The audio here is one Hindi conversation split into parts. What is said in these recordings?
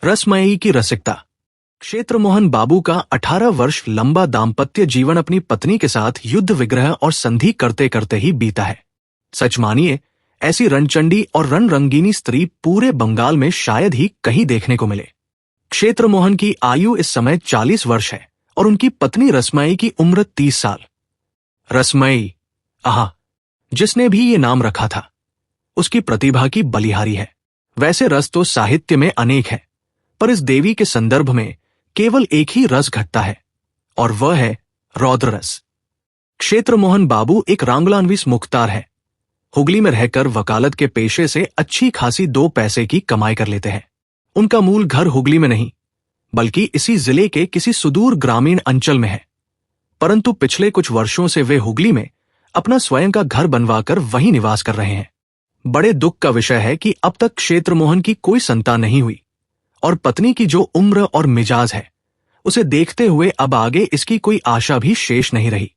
रसमयी की रसिकता। क्षेत्रमोहन बाबू का 18 वर्ष लंबा दाम्पत्य जीवन अपनी पत्नी के साथ युद्ध विग्रह और संधि करते करते ही बीता है। सच मानिए, ऐसी रणचंडी और रणरंगीनी स्त्री पूरे बंगाल में शायद ही कहीं देखने को मिले। क्षेत्रमोहन की आयु इस समय 40 वर्ष है और उनकी पत्नी रसमयी की उम्र 30 साल। रसमयी, आहा, जिसने भी ये नाम रखा था, उसकी प्रतिभा की बलिहारी है। वैसे रस तो साहित्य में अनेक है, पर इस देवी के संदर्भ में केवल एक ही रस घटता है और वह है रौद्र रस। क्षेत्रमोहन बाबू एक रांगलानविस मुख्तार है। हुगली में रहकर वकालत के पेशे से अच्छी खासी 2 पैसे की कमाई कर लेते हैं। उनका मूल घर हुगली में नहीं, बल्कि इसी जिले के किसी सुदूर ग्रामीण अंचल में है। परंतु पिछले कुछ वर्षों से वे हुगली में अपना स्वयं का घर बनवाकर वहीं निवास कर रहे हैं। बड़े दुख का विषय है कि अब तक क्षेत्रमोहन की कोई संतान नहीं हुई और पत्नी की जो उम्र और मिजाज है, उसे देखते हुए अब आगे इसकी कोई आशा भी शेष नहीं रही।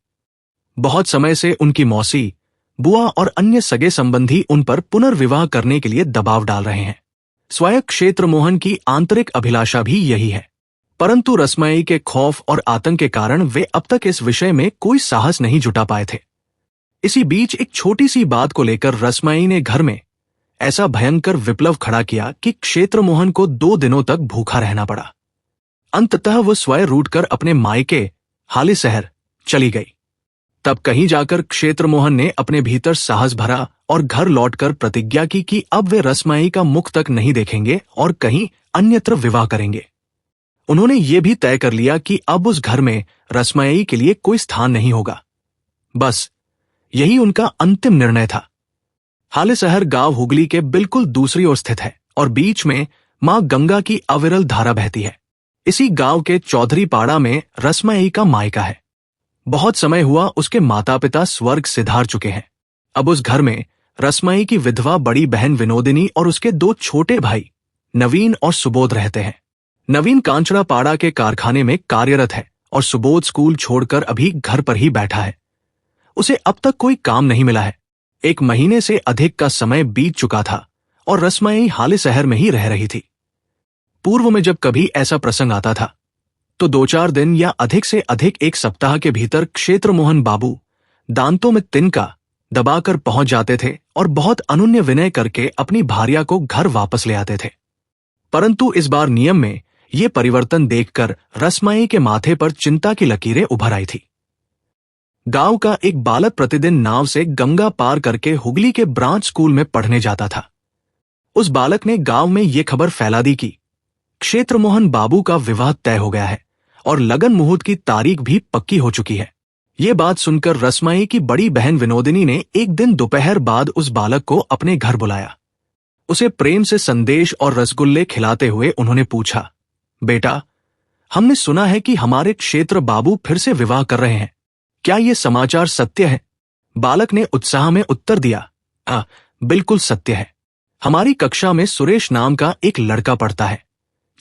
बहुत समय से उनकी मौसी, बुआ और अन्य सगे संबंधी उन पर पुनर्विवाह करने के लिए दबाव डाल रहे हैं। स्वयं क्षेत्रमोहन की आंतरिक अभिलाषा भी यही है, परंतु रसमयी के खौफ और आतंक के कारण वे अब तक इस विषय में कोई साहस नहीं जुटा पाए थे। इसी बीच एक छोटी सी बात को लेकर रसमयी ने घर में ऐसा भयंकर विप्लव खड़ा किया कि क्षेत्रमोहन को 2 दिनों तक भूखा रहना पड़ा। अंततः वो स्वयं रूठकर अपने मायके हालिशहर चली गई। तब कहीं जाकर क्षेत्रमोहन ने अपने भीतर साहस भरा और घर लौटकर प्रतिज्ञा की कि अब वे रसमयी का मुख तक नहीं देखेंगे और कहीं अन्यत्र विवाह करेंगे। उन्होंने ये भी तय कर लिया कि अब उस घर में रसमयी के लिए कोई स्थान नहीं होगा। बस यही उनका अंतिम निर्णय था। हालिशहर गांव हुगली के बिल्कुल दूसरी ओर स्थित है और बीच में मां गंगा की अविरल धारा बहती है। इसी गांव के चौधरी पाड़ा में रसमयी का मायका है। बहुत समय हुआ उसके माता पिता स्वर्ग सिधार चुके हैं। अब उस घर में रसमयी की विधवा बड़ी बहन विनोदिनी और उसके 2 छोटे भाई नवीन और सुबोध रहते हैं। नवीन कांचड़ा पाड़ा के कारखाने में कार्यरत है और सुबोध स्कूल छोड़कर अभी घर पर ही बैठा है। उसे अब तक कोई काम नहीं मिला है। 1 महीने से अधिक का समय बीत चुका था और रसमयी हालिशहर में ही रह रही थी। पूर्व में जब कभी ऐसा प्रसंग आता था तो 2-4 दिन या अधिक से अधिक 1 सप्ताह के भीतर क्षेत्रमोहन बाबू दांतों में तिनका दबाकर पहुंच जाते थे और बहुत अनुन्य विनय करके अपनी भार्या को घर वापस ले आते थे। परंतु इस बार नियम में ये परिवर्तन देखकर रसमयी के माथे पर चिंता की लकीरें उभर आई थी। गांव का एक बालक प्रतिदिन नाव से गंगा पार करके हुगली के ब्रांच स्कूल में पढ़ने जाता था। उस बालक ने गांव में ये खबर फैला दी कि क्षेत्रमोहन बाबू का विवाह तय हो गया है और लगन मुहूर्त की तारीख भी पक्की हो चुकी है। ये बात सुनकर रसमयी की बड़ी बहन विनोदिनी ने एक दिन दोपहर बाद उस बालक को अपने घर बुलाया। उसे प्रेम से संदेश और रसगुल्ले खिलाते हुए उन्होंने पूछा, बेटा, हमने सुना है कि हमारे क्षेत्र बाबू फिर से विवाह कर रहे हैं, क्या ये समाचार सत्य है? बालक ने उत्साह में उत्तर दिया, बिल्कुल सत्य है। हमारी कक्षा में सुरेश नाम का एक लड़का पढ़ता है।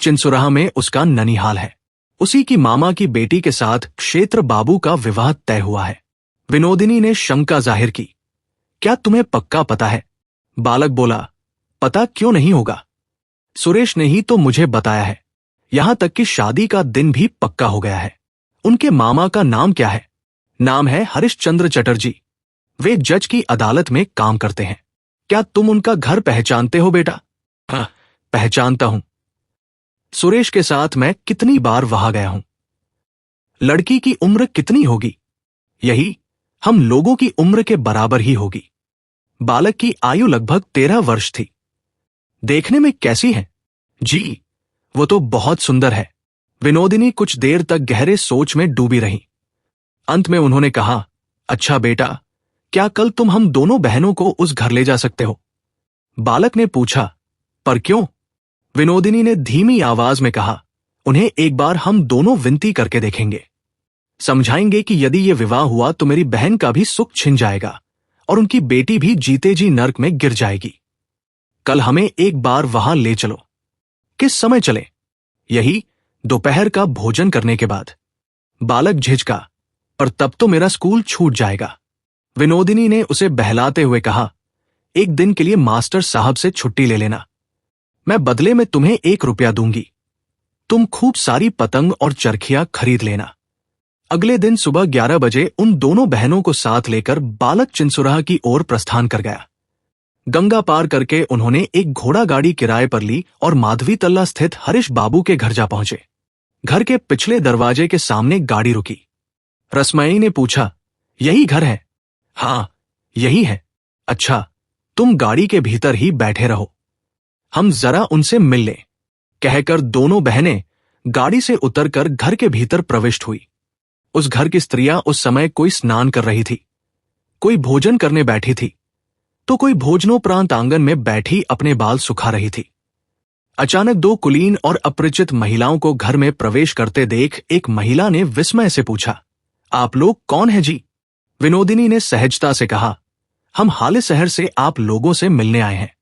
चिनसुराह में उसका ननिहाल है। उसी की मामा की बेटी के साथ क्षेत्र बाबू का विवाह तय हुआ है। विनोदिनी ने शंका जाहिर की, क्या तुम्हें पक्का पता है? बालक बोला, पता क्यों नहीं होगा, सुरेश ने ही तो मुझे बताया है। यहां तक कि शादी का दिन भी पक्का हो गया है। उनके मामा का नाम क्या है? नाम है हरिश्चंद्र चटर्जी। वे जज की अदालत में काम करते हैं। क्या तुम उनका घर पहचानते हो बेटा? हाँ, पहचानता हूं। सुरेश के साथ मैं कितनी बार वहां गया हूं। लड़की की उम्र कितनी होगी? यही हम लोगों की उम्र के बराबर ही होगी। बालक की आयु लगभग 13 वर्ष थी। देखने में कैसी है? जी, वो तो बहुत सुंदर है। विनोदिनी कुछ देर तक गहरे सोच में डूबी रही। अंत में उन्होंने कहा, अच्छा बेटा, क्या कल तुम हम दोनों बहनों को उस घर ले जा सकते हो? बालक ने पूछा, पर क्यों? विनोदिनी ने धीमी आवाज में कहा, उन्हें एक बार हम दोनों विनती करके देखेंगे। समझाएंगे कि यदि ये विवाह हुआ तो मेरी बहन का भी सुख छिन जाएगा और उनकी बेटी भी जीते जी नर्क में गिर जाएगी। कल हमें एक बार वहां ले चलो। किस समय चले? यही दोपहर का भोजन करने के बाद। बालक झिझका, पर तब तो मेरा स्कूल छूट जाएगा। विनोदिनी ने उसे बहलाते हुए कहा, एक दिन के लिए मास्टर साहब से छुट्टी ले लेना, मैं बदले में तुम्हें 1 रुपया दूंगी। तुम खूब सारी पतंग और चरखियां खरीद लेना। अगले दिन सुबह 11 बजे उन दोनों बहनों को साथ लेकर बालक चिंसुराह की ओर प्रस्थान कर गया। गंगा पार करके उन्होंने एक घोड़ा गाड़ी किराए पर ली और माधवी तल्ला स्थित हरीश बाबू के घर जा पहुंचे। घर के पिछले दरवाजे के सामने गाड़ी रुकी। रसमई ने पूछा, यही घर है? हाँ, यही है। अच्छा, तुम गाड़ी के भीतर ही बैठे रहो, हम जरा उनसे मिल लें, कहकर दोनों बहनें गाड़ी से उतरकर घर के भीतर प्रविष्ट हुई। उस घर की स्त्रियां उस समय कोई स्नान कर रही थी, कोई भोजन करने बैठी थी, तो कोई भोजनोपरांत आंगन में बैठी अपने बाल सुखा रही थी। अचानक दो कुलीन और अपरिचित महिलाओं को घर में प्रवेश करते देख एक महिला ने विस्मय से पूछा, आप लोग कौन हैं जी? विनोदिनी ने सहजता से कहा, हम हाले शहर से आप लोगों से मिलने आए हैं।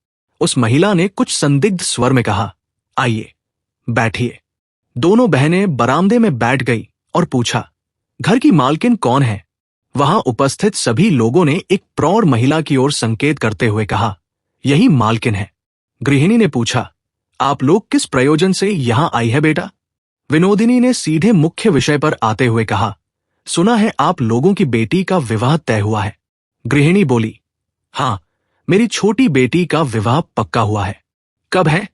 उस महिला ने कुछ संदिग्ध स्वर में कहा, आइए बैठिए। दोनों बहनें बरामदे में बैठ गई और पूछा, घर की मालकिन कौन है? वहां उपस्थित सभी लोगों ने एक प्रौढ़ महिला की ओर संकेत करते हुए कहा, यही मालकिन है। गृहिणी ने पूछा, आप लोग किस प्रयोजन से यहां आई है बेटा? विनोदिनी ने सीधे मुख्य विषय पर आते हुए कहा, सुना है आप लोगों की बेटी का विवाह तय हुआ है। गृहिणी बोली, हां, मेरी छोटी बेटी का विवाह पक्का हुआ है। कब है?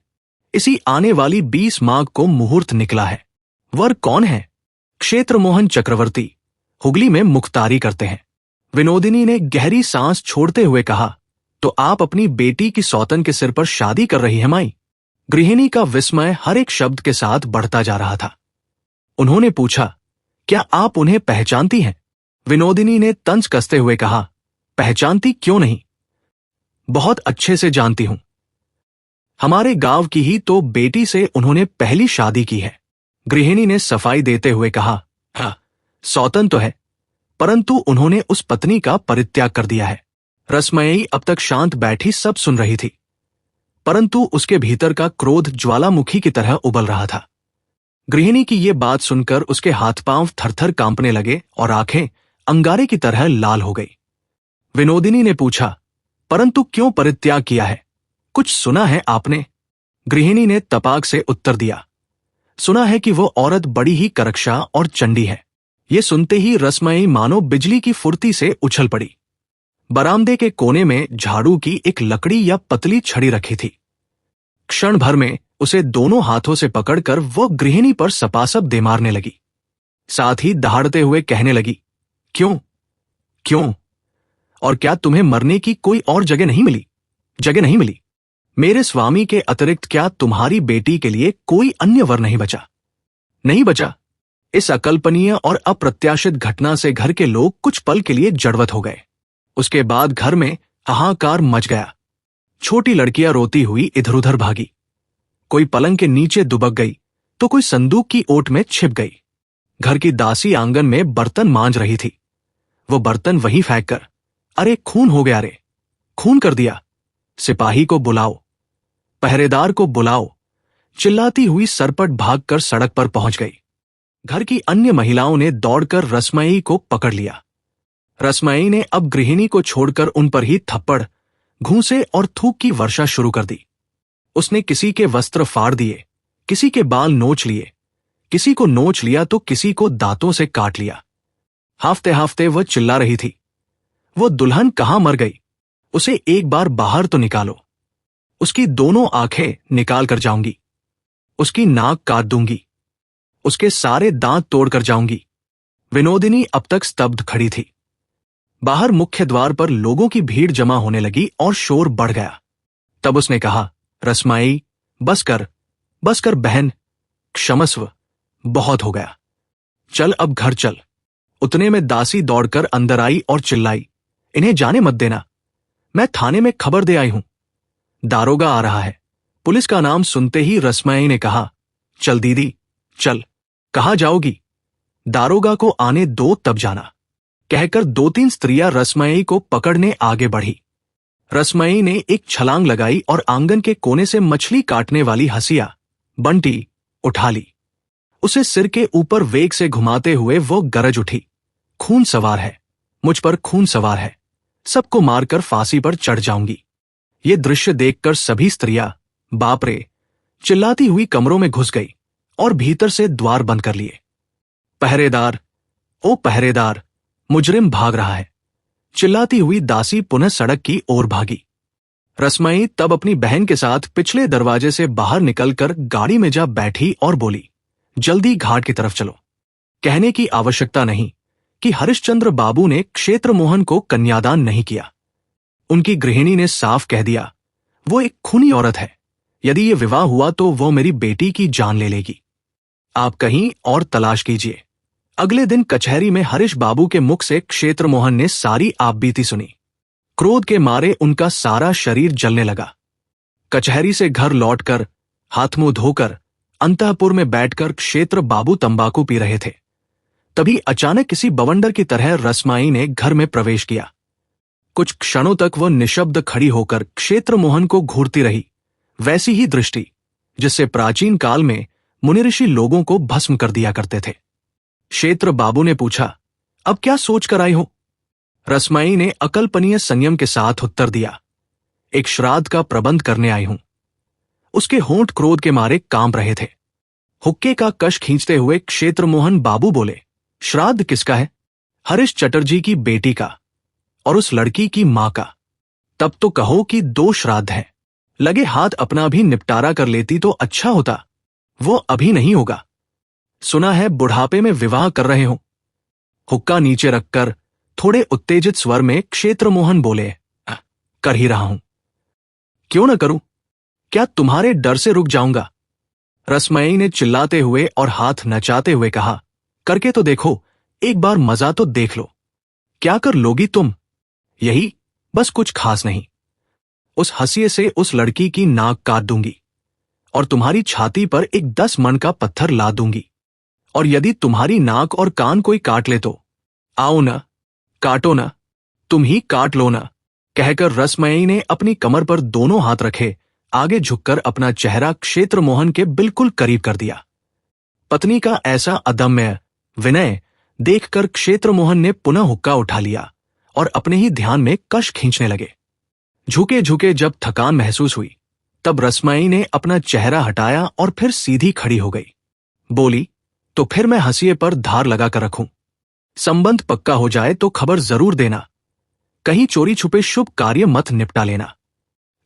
इसी आने वाली 20 माघ को मुहूर्त निकला है। वर कौन है? क्षेत्र मोहन चक्रवर्ती, हुगली में मुख्तारी करते हैं। विनोदिनी ने गहरी सांस छोड़ते हुए कहा, तो आप अपनी बेटी की सौतन के सिर पर शादी कर रही है माई? गृहिणी का विस्मय हर एक शब्द के साथ बढ़ता जा रहा था। उन्होंने पूछा, क्या आप उन्हें पहचानती हैं? विनोदिनी ने तंज कसते हुए कहा, पहचानती क्यों नहीं, बहुत अच्छे से जानती हूं। हमारे गांव की ही तो बेटी से उन्होंने पहली शादी की है। गृहिणी ने सफाई देते हुए कहा, हाँ, सौतन तो है, परंतु उन्होंने उस पत्नी का परित्याग कर दिया है। रसमयी अब तक शांत बैठी सब सुन रही थी, परंतु उसके भीतर का क्रोध ज्वालामुखी की तरह उबल रहा था। गृहिणी की ये बात सुनकर उसके हाथ पांव थरथर कांपने लगे और आंखें अंगारे की तरह लाल हो गई। विनोदिनी ने पूछा, परंतु क्यों परित्याग किया है? कुछ सुना है आपने? गृहिणी ने तपाक से उत्तर दिया, सुना है कि वो औरत बड़ी ही करकशा और चंडी है। ये सुनते ही रसमयी मानो बिजली की फुर्ती से उछल पड़ी। बरामदे के कोने में झाड़ू की एक लकड़ी या पतली छड़ी रखी थी। क्षण भर में उसे दोनों हाथों से पकड़कर वो गृहिणी पर सपासप दे मारने लगी। साथ ही दहाड़ते हुए कहने लगी, क्यों क्यों? और क्या तुम्हें मरने की कोई और जगह नहीं मिली? मेरे स्वामी के अतिरिक्त क्या तुम्हारी बेटी के लिए कोई अन्य वर नहीं बचा? इस अकल्पनीय और अप्रत्याशित घटना से घर के लोग कुछ पल के लिए जड़वत हो गए। उसके बाद घर में हाहाकार मच गया। छोटी लड़कियां रोती हुई इधर उधर भागी, कोई पलंग के नीचे दुबक गई तो कोई संदूक की ओट में छिप गई। घर की दासी आंगन में बर्तन मांज रही थी, वो बर्तन वहीं फेंक कर, अरे खून हो गया रे, खून कर दिया, सिपाही को बुलाओ, पहरेदार को बुलाओ, चिल्लाती हुई सरपट भागकर सड़क पर पहुंच गई। घर की अन्य महिलाओं ने दौड़कर रसमयी को पकड़ लिया। रसमयी ने अब गृहिणी को छोड़कर उन पर ही थप्पड़, घूंसे और थूक की वर्षा शुरू कर दी। उसने किसी के वस्त्र फाड़ दिए, किसी के बाल नोच लिए, किसी को नोच लिया तो किसी को दांतों से काट लिया। हाफते हाफते वह चिल्ला रही थी, वो दुल्हन कहां मर गई? उसे एक बार बाहर तो निकालो। उसकी दोनों आंखें निकाल कर जाऊंगी, उसकी नाक काट दूंगी, उसके सारे दांत तोड़कर जाऊंगी। विनोदिनी अब तक स्तब्ध खड़ी थी। बाहर मुख्य द्वार पर लोगों की भीड़ जमा होने लगी और शोर बढ़ गया। तब उसने कहा, रसमयी, बस कर बहन, क्षमस्व, बहुत हो गया, चल अब घर चल। उतने में दासी दौड़कर अंदर आई और चिल्लाई, इन्हें जाने मत देना, मैं थाने में खबर दे आई हूं, दारोगा आ रहा है। पुलिस का नाम सुनते ही रसमयी ने कहा, चल दीदी चल, कहां जाओगी? दारोगा को आने दो तब जाना, कहकर 2-3 स्त्रियां रसमयी को पकड़ने आगे बढ़ी। रसमयी ने एक छलांग लगाई और आंगन के कोने से मछली काटने वाली हंसिया बंटी उठा ली। उसे सिर के ऊपर वेग से घुमाते हुए वो गरज उठी, खून सवार है, मुझ पर खून सवार है, सबको मारकर फांसी पर चढ़ जाऊंगी। ये दृश्य देखकर सभी स्त्रियां बाप रे चिल्लाती हुई कमरों में घुस गई और भीतर से द्वार बंद कर लिए। पहरेदार, ओ पहरेदार, मुजरिम भाग रहा है, चिल्लाती हुई दासी पुनः सड़क की ओर भागी। रसमई तब अपनी बहन के साथ पिछले दरवाजे से बाहर निकलकर गाड़ी में जा बैठी और बोली, जल्दी घाट की तरफ चलो। कहने की आवश्यकता नहीं कि हरिश्चंद्र बाबू ने क्षेत्र मोहन को कन्यादान नहीं किया। उनकी गृहिणी ने साफ कह दिया, वो एक खूनी औरत है, यदि ये विवाह हुआ तो वो मेरी बेटी की जान ले लेगी। आप कहीं और तलाश कीजिए। अगले दिन कचहरी में हरीश बाबू के मुख से क्षेत्र मोहन ने सारी आपबीती सुनी। क्रोध के मारे उनका सारा शरीर जलने लगा। कचहरी से घर लौटकर हाथ मुंह धोकर अंतःपुर में बैठकर क्षेत्र बाबू तंबाकू पी रहे थे। तभी अचानक किसी बवंडर की तरह रसमाई ने घर में प्रवेश किया। कुछ क्षणों तक वह निशब्द खड़ी होकर क्षेत्र मोहन को घूरती रही, वैसी ही दृष्टि जिससे प्राचीन काल में मुनि ऋषि लोगों को भस्म कर दिया करते थे। क्षेत्र बाबू ने पूछा, अब क्या सोच कर आई हो? रसमाई ने अकल्पनीय संयम के साथ उत्तर दिया, एक श्राद्ध का प्रबंध करने आई हूं। उसके होंठ क्रोध के मारे कांप रहे थे। हुक्के का कश खींचते हुए क्षेत्र मोहन बाबू बोले, श्राद्ध किसका है? हरीश चटर्जी की बेटी का और उस लड़की की मां का। तब तो कहो कि 2 श्राद्ध हैं। लगे हाथ अपना भी निपटारा कर लेती तो अच्छा होता। वो अभी नहीं होगा। सुना है बुढ़ापे में विवाह कर रहे हो। हुक्का नीचे रखकर थोड़े उत्तेजित स्वर में क्षेत्र मोहन बोले, कर ही रहा हूं। क्यों न करूं? क्या तुम्हारे डर से रुक जाऊंगा? रसमई ने चिल्लाते हुए और हाथ नचाते हुए कहा, करके तो देखो, एक बार मजा तो देख लो। क्या कर लोगी तुम? यही, बस कुछ खास नहीं। उस हंसिए से उस लड़की की नाक काट दूंगी और तुम्हारी छाती पर एक 10 मन का पत्थर ला दूंगी। और यदि तुम्हारी नाक और कान कोई काट ले तो आओ न, काटो न, तुम ही काट लो न। कहकर रसमई ने अपनी कमर पर दोनों हाथ रखे आगे झुककर अपना चेहरा क्षेत्र मोहन के बिल्कुल करीब कर दिया। पत्नी का ऐसा अदम्य विनय देखकर क्षेत्र मोहन ने पुनः हुक्का उठा लिया और अपने ही ध्यान में कश खींचने लगे। झुके झुके जब थकान महसूस हुई तब रसमई ने अपना चेहरा हटाया और फिर सीधी खड़ी हो गई। बोली, तो फिर मैं हंसिए पर धार लगा कर रखूं। संबंध पक्का हो जाए तो खबर जरूर देना। कहीं चोरी छुपे शुभ कार्य मत निपटा लेना।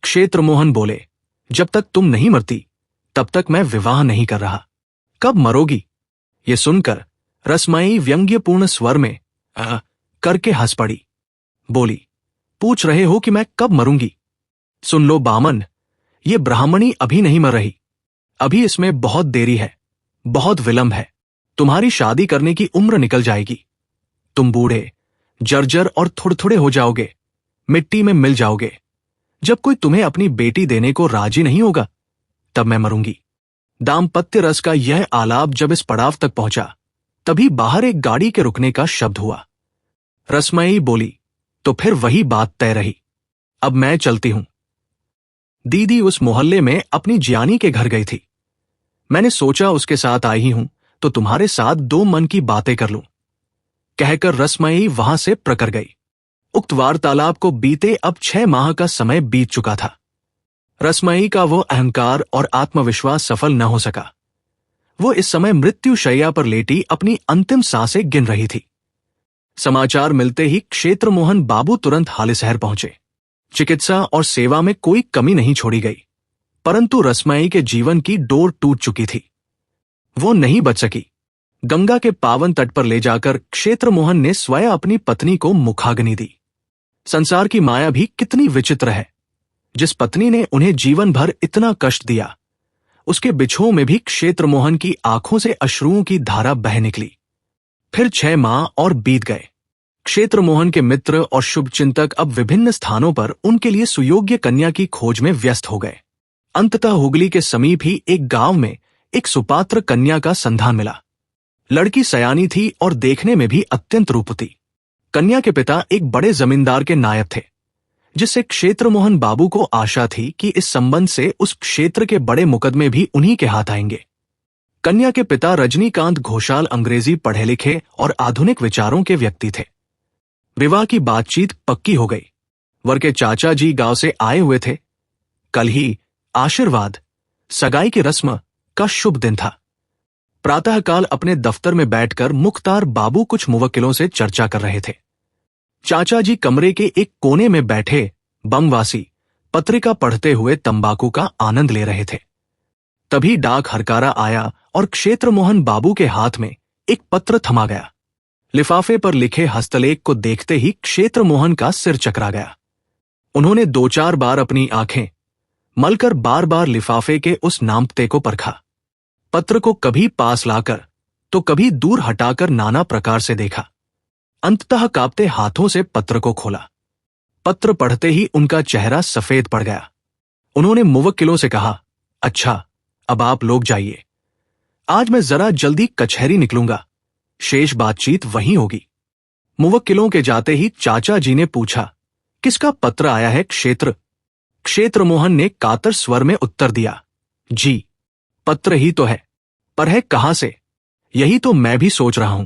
क्षेत्र मोहन बोले, जब तक तुम नहीं मरती तब तक मैं विवाह नहीं कर रहा। कब मरोगी? ये सुनकर रसमई व्यंग्यपूर्ण स्वर में करके हंस पड़ी। बोली, पूछ रहे हो कि मैं कब मरूंगी? सुन लो बामन, ये ब्राह्मणी अभी नहीं मर रही। अभी इसमें बहुत देरी है, बहुत विलंब है। तुम्हारी शादी करने की उम्र निकल जाएगी। तुम बूढ़े, जर्जर और थुड़थुड़े हो जाओगे, मिट्टी में मिल जाओगे। जब कोई तुम्हें अपनी बेटी देने को राजी नहीं होगा तब मैं मरूंगी। दाम्पत्य रस का यह आलाप जब इस पड़ाव तक पहुंचा तभी बाहर एक गाड़ी के रुकने का शब्द हुआ। रसमई बोली, तो फिर वही बात तय रही। अब मैं चलती हूं। दीदी उस मोहल्ले में अपनी जियानी के घर गई थी। मैंने सोचा उसके साथ आई ही हूं तो तुम्हारे साथ 2 मन की बातें कर लूं। कहकर रसमई वहां से प्रकर गई। उक्त वार्तालाप को बीते अब 6 माह का समय बीत चुका था। रसमई का वो अहंकार और आत्मविश्वास सफल न हो सका। वो इस समय मृत्युशैया पर लेटी अपनी अंतिम सांसें गिन रही थी। समाचार मिलते ही क्षेत्र मोहन बाबू तुरंत हालिशहर पहुंचे। चिकित्सा और सेवा में कोई कमी नहीं छोड़ी गई, परंतु रसमई के जीवन की डोर टूट चुकी थी। वो नहीं बच सकी। गंगा के पावन तट पर ले जाकर क्षेत्र मोहन ने स्वयं अपनी पत्नी को मुखाग्नि दी। संसार की माया भी कितनी विचित्र है। जिस पत्नी ने उन्हें जीवन भर इतना कष्ट दिया, उसके बिछोह में भी क्षेत्र मोहन की आंखों से अश्रुओं की धारा बह निकली। फिर 6 माह और बीत गए। क्षेत्र मोहन के मित्र और शुभचिंतक अब विभिन्न स्थानों पर उनके लिए सुयोग्य कन्या की खोज में व्यस्त हो गए। अंततः हुगली के समीप ही एक गांव में एक सुपात्र कन्या का संधान मिला। लड़की सयानी थी और देखने में भी अत्यंत रूपवती। कन्या के पिता एक बड़े जमींदार के नायब थे, जिससे क्षेत्र मोहन बाबू को आशा थी कि इस संबंध से उस क्षेत्र के बड़े मुकदमे भी उन्हीं के हाथ आएंगे। कन्या के पिता रजनीकांत घोषाल अंग्रेजी पढ़े लिखे और आधुनिक विचारों के व्यक्ति थे। विवाह की बातचीत पक्की हो गई। वर के चाचा जी गांव से आए हुए थे। कल ही आशीर्वाद, सगाई की रस्म का शुभ दिन था। प्रातःकाल अपने दफ्तर में बैठकर मुख्तार बाबू कुछ मुवक्किलों से चर्चा कर रहे थे। चाचा जी कमरे के एक कोने में बैठे बमवासी पत्रिका पढ़ते हुए तंबाकू का आनंद ले रहे थे। तभी डाक हरकारा आया और क्षेत्र मोहन बाबू के हाथ में एक पत्र थमा गया। लिफाफे पर लिखे हस्तलेख को देखते ही क्षेत्र मोहन का सिर चकरा गया। उन्होंने 2-4 बार अपनी आंखें मलकर बार बार लिफाफे के उस नामते को परखा। पत्र को कभी पास लाकर तो कभी दूर हटाकर नाना प्रकार से देखा। अंततः कांपते हाथों से पत्र को खोला। पत्र पढ़ते ही उनका चेहरा सफेद पड़ गया। उन्होंने मुवक्किलों से कहा, अच्छा, अब आप लोग जाइए। आज मैं जरा जल्दी कचहरी निकलूंगा, शेष बातचीत वहीं होगी। मुवक्किलों के जाते ही चाचा जी ने पूछा, किसका पत्र आया है क्षेत्र? क्षेत्र मोहन ने कातर स्वर में उत्तर दिया, जी, पत्र ही तो है, पर है कहां से? यही तो मैं भी सोच रहा हूं।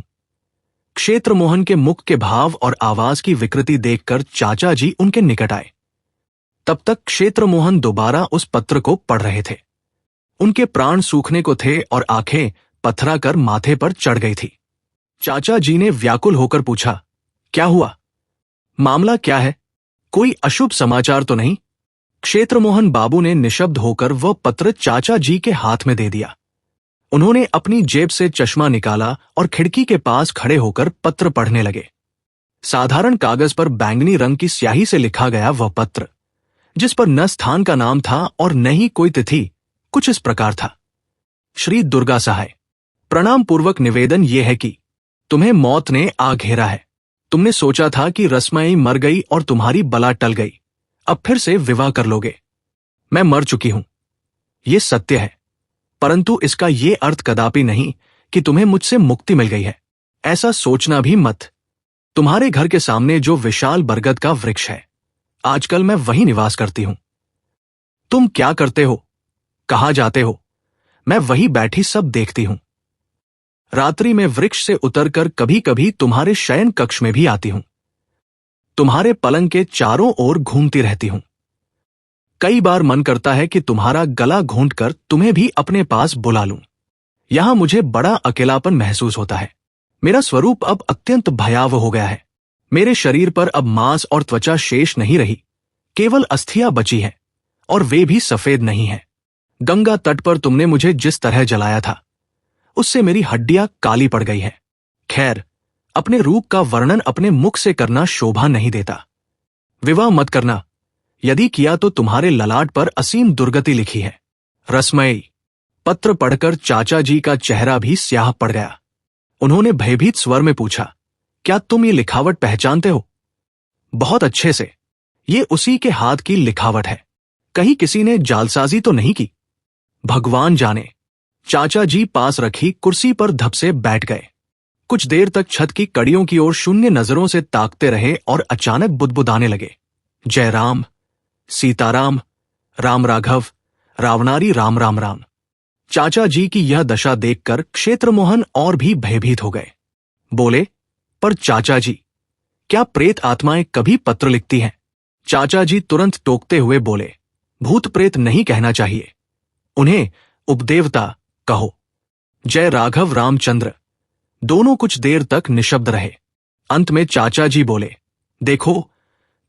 क्षेत्र मोहन के मुख के भाव और आवाज की विकृति देखकर चाचा जी उनके निकट आए। तब तक क्षेत्र मोहन दोबारा उस पत्र को पढ़ रहे थे। उनके प्राण सूखने को थे और आंखें पथरा कर माथे पर चढ़ गई थी। चाचा जी ने व्याकुल होकर पूछा, क्या हुआ? मामला क्या है? कोई अशुभ समाचार तो नहीं? क्षेत्र मोहन बाबू ने निशब्द होकर वह पत्र चाचा जी के हाथ में दे दिया। उन्होंने अपनी जेब से चश्मा निकाला और खिड़की के पास खड़े होकर पत्र पढ़ने लगे। साधारण कागज पर बैंगनी रंग की स्याही से लिखा गया वह पत्र, जिस पर न स्थान का नाम था और न ही कोई तिथि, कुछ इस प्रकार था। श्री दुर्गा सहाय, प्रणाम पूर्वक निवेदन यह है कि तुम्हें मौत ने आ घेरा है। तुमने सोचा था कि रसमई मर गई और तुम्हारी बला टल गई, अब फिर से विवाह कर लोगे। मैं मर चुकी हूं, ये सत्य है, परंतु इसका ये अर्थ कदापि नहीं कि तुम्हें मुझसे मुक्ति मिल गई है। ऐसा सोचना भी मत। तुम्हारे घर के सामने जो विशाल बरगद का वृक्ष है, आजकल मैं वहीं निवास करती हूं। तुम क्या करते हो, कहां जाते हो, मैं वहीं बैठी सब देखती हूं। रात्रि में वृक्ष से उतरकर कभी कभी तुम्हारे शयन कक्ष में भी आती हूं। तुम्हारे पलंग के चारों ओर घूमती रहती हूं। कई बार मन करता है कि तुम्हारा गला घोंटकर तुम्हें भी अपने पास बुला लूं। यहां मुझे बड़ा अकेलापन महसूस होता है। मेरा स्वरूप अब अत्यंत भयावह हो गया है। मेरे शरीर पर अब मांस और त्वचा शेष नहीं रही, केवल अस्थियां बची हैं, और वे भी सफेद नहीं हैं। गंगा तट पर तुमने मुझे जिस तरह जलाया था, उससे मेरी हड्डियां काली पड़ गई हैं। खैर, अपने रूप का वर्णन अपने मुख से करना शोभा नहीं देता। विवाह मत करना, यदि किया तो तुम्हारे ललाट पर असीम दुर्गति लिखी है। रसमई। पत्र पढ़कर चाचा जी का चेहरा भी स्याह पड़ गया। उन्होंने भयभीत स्वर में पूछा, क्या तुम ये लिखावट पहचानते हो? बहुत अच्छे से। ये उसी के हाथ की लिखावट है। कहीं किसी ने जालसाजी तो नहीं की? भगवान जाने। चाचा जी पास रखी कुर्सी पर धप से बैठ गए। कुछ देर तक छत की कड़ियों की ओर शून्य नजरों से ताकते रहे और अचानक बुदबुदाने लगे, जय राम, सीताराम, राम राघव, रावणारी राम राम राम। चाचा जी की यह दशा देखकर क्षेत्र मोहन और भी भयभीत हो गए। बोले, पर चाचा जी, क्या प्रेत आत्माएं कभी पत्र लिखती हैं? चाचा जी तुरंत टोकते हुए बोले, भूत प्रेत नहीं कहना चाहिए, उन्हें उपदेवता कहो। जय राघव रामचंद्र। दोनों कुछ देर तक निशब्द रहे। अंत में चाचा जी बोले, देखो,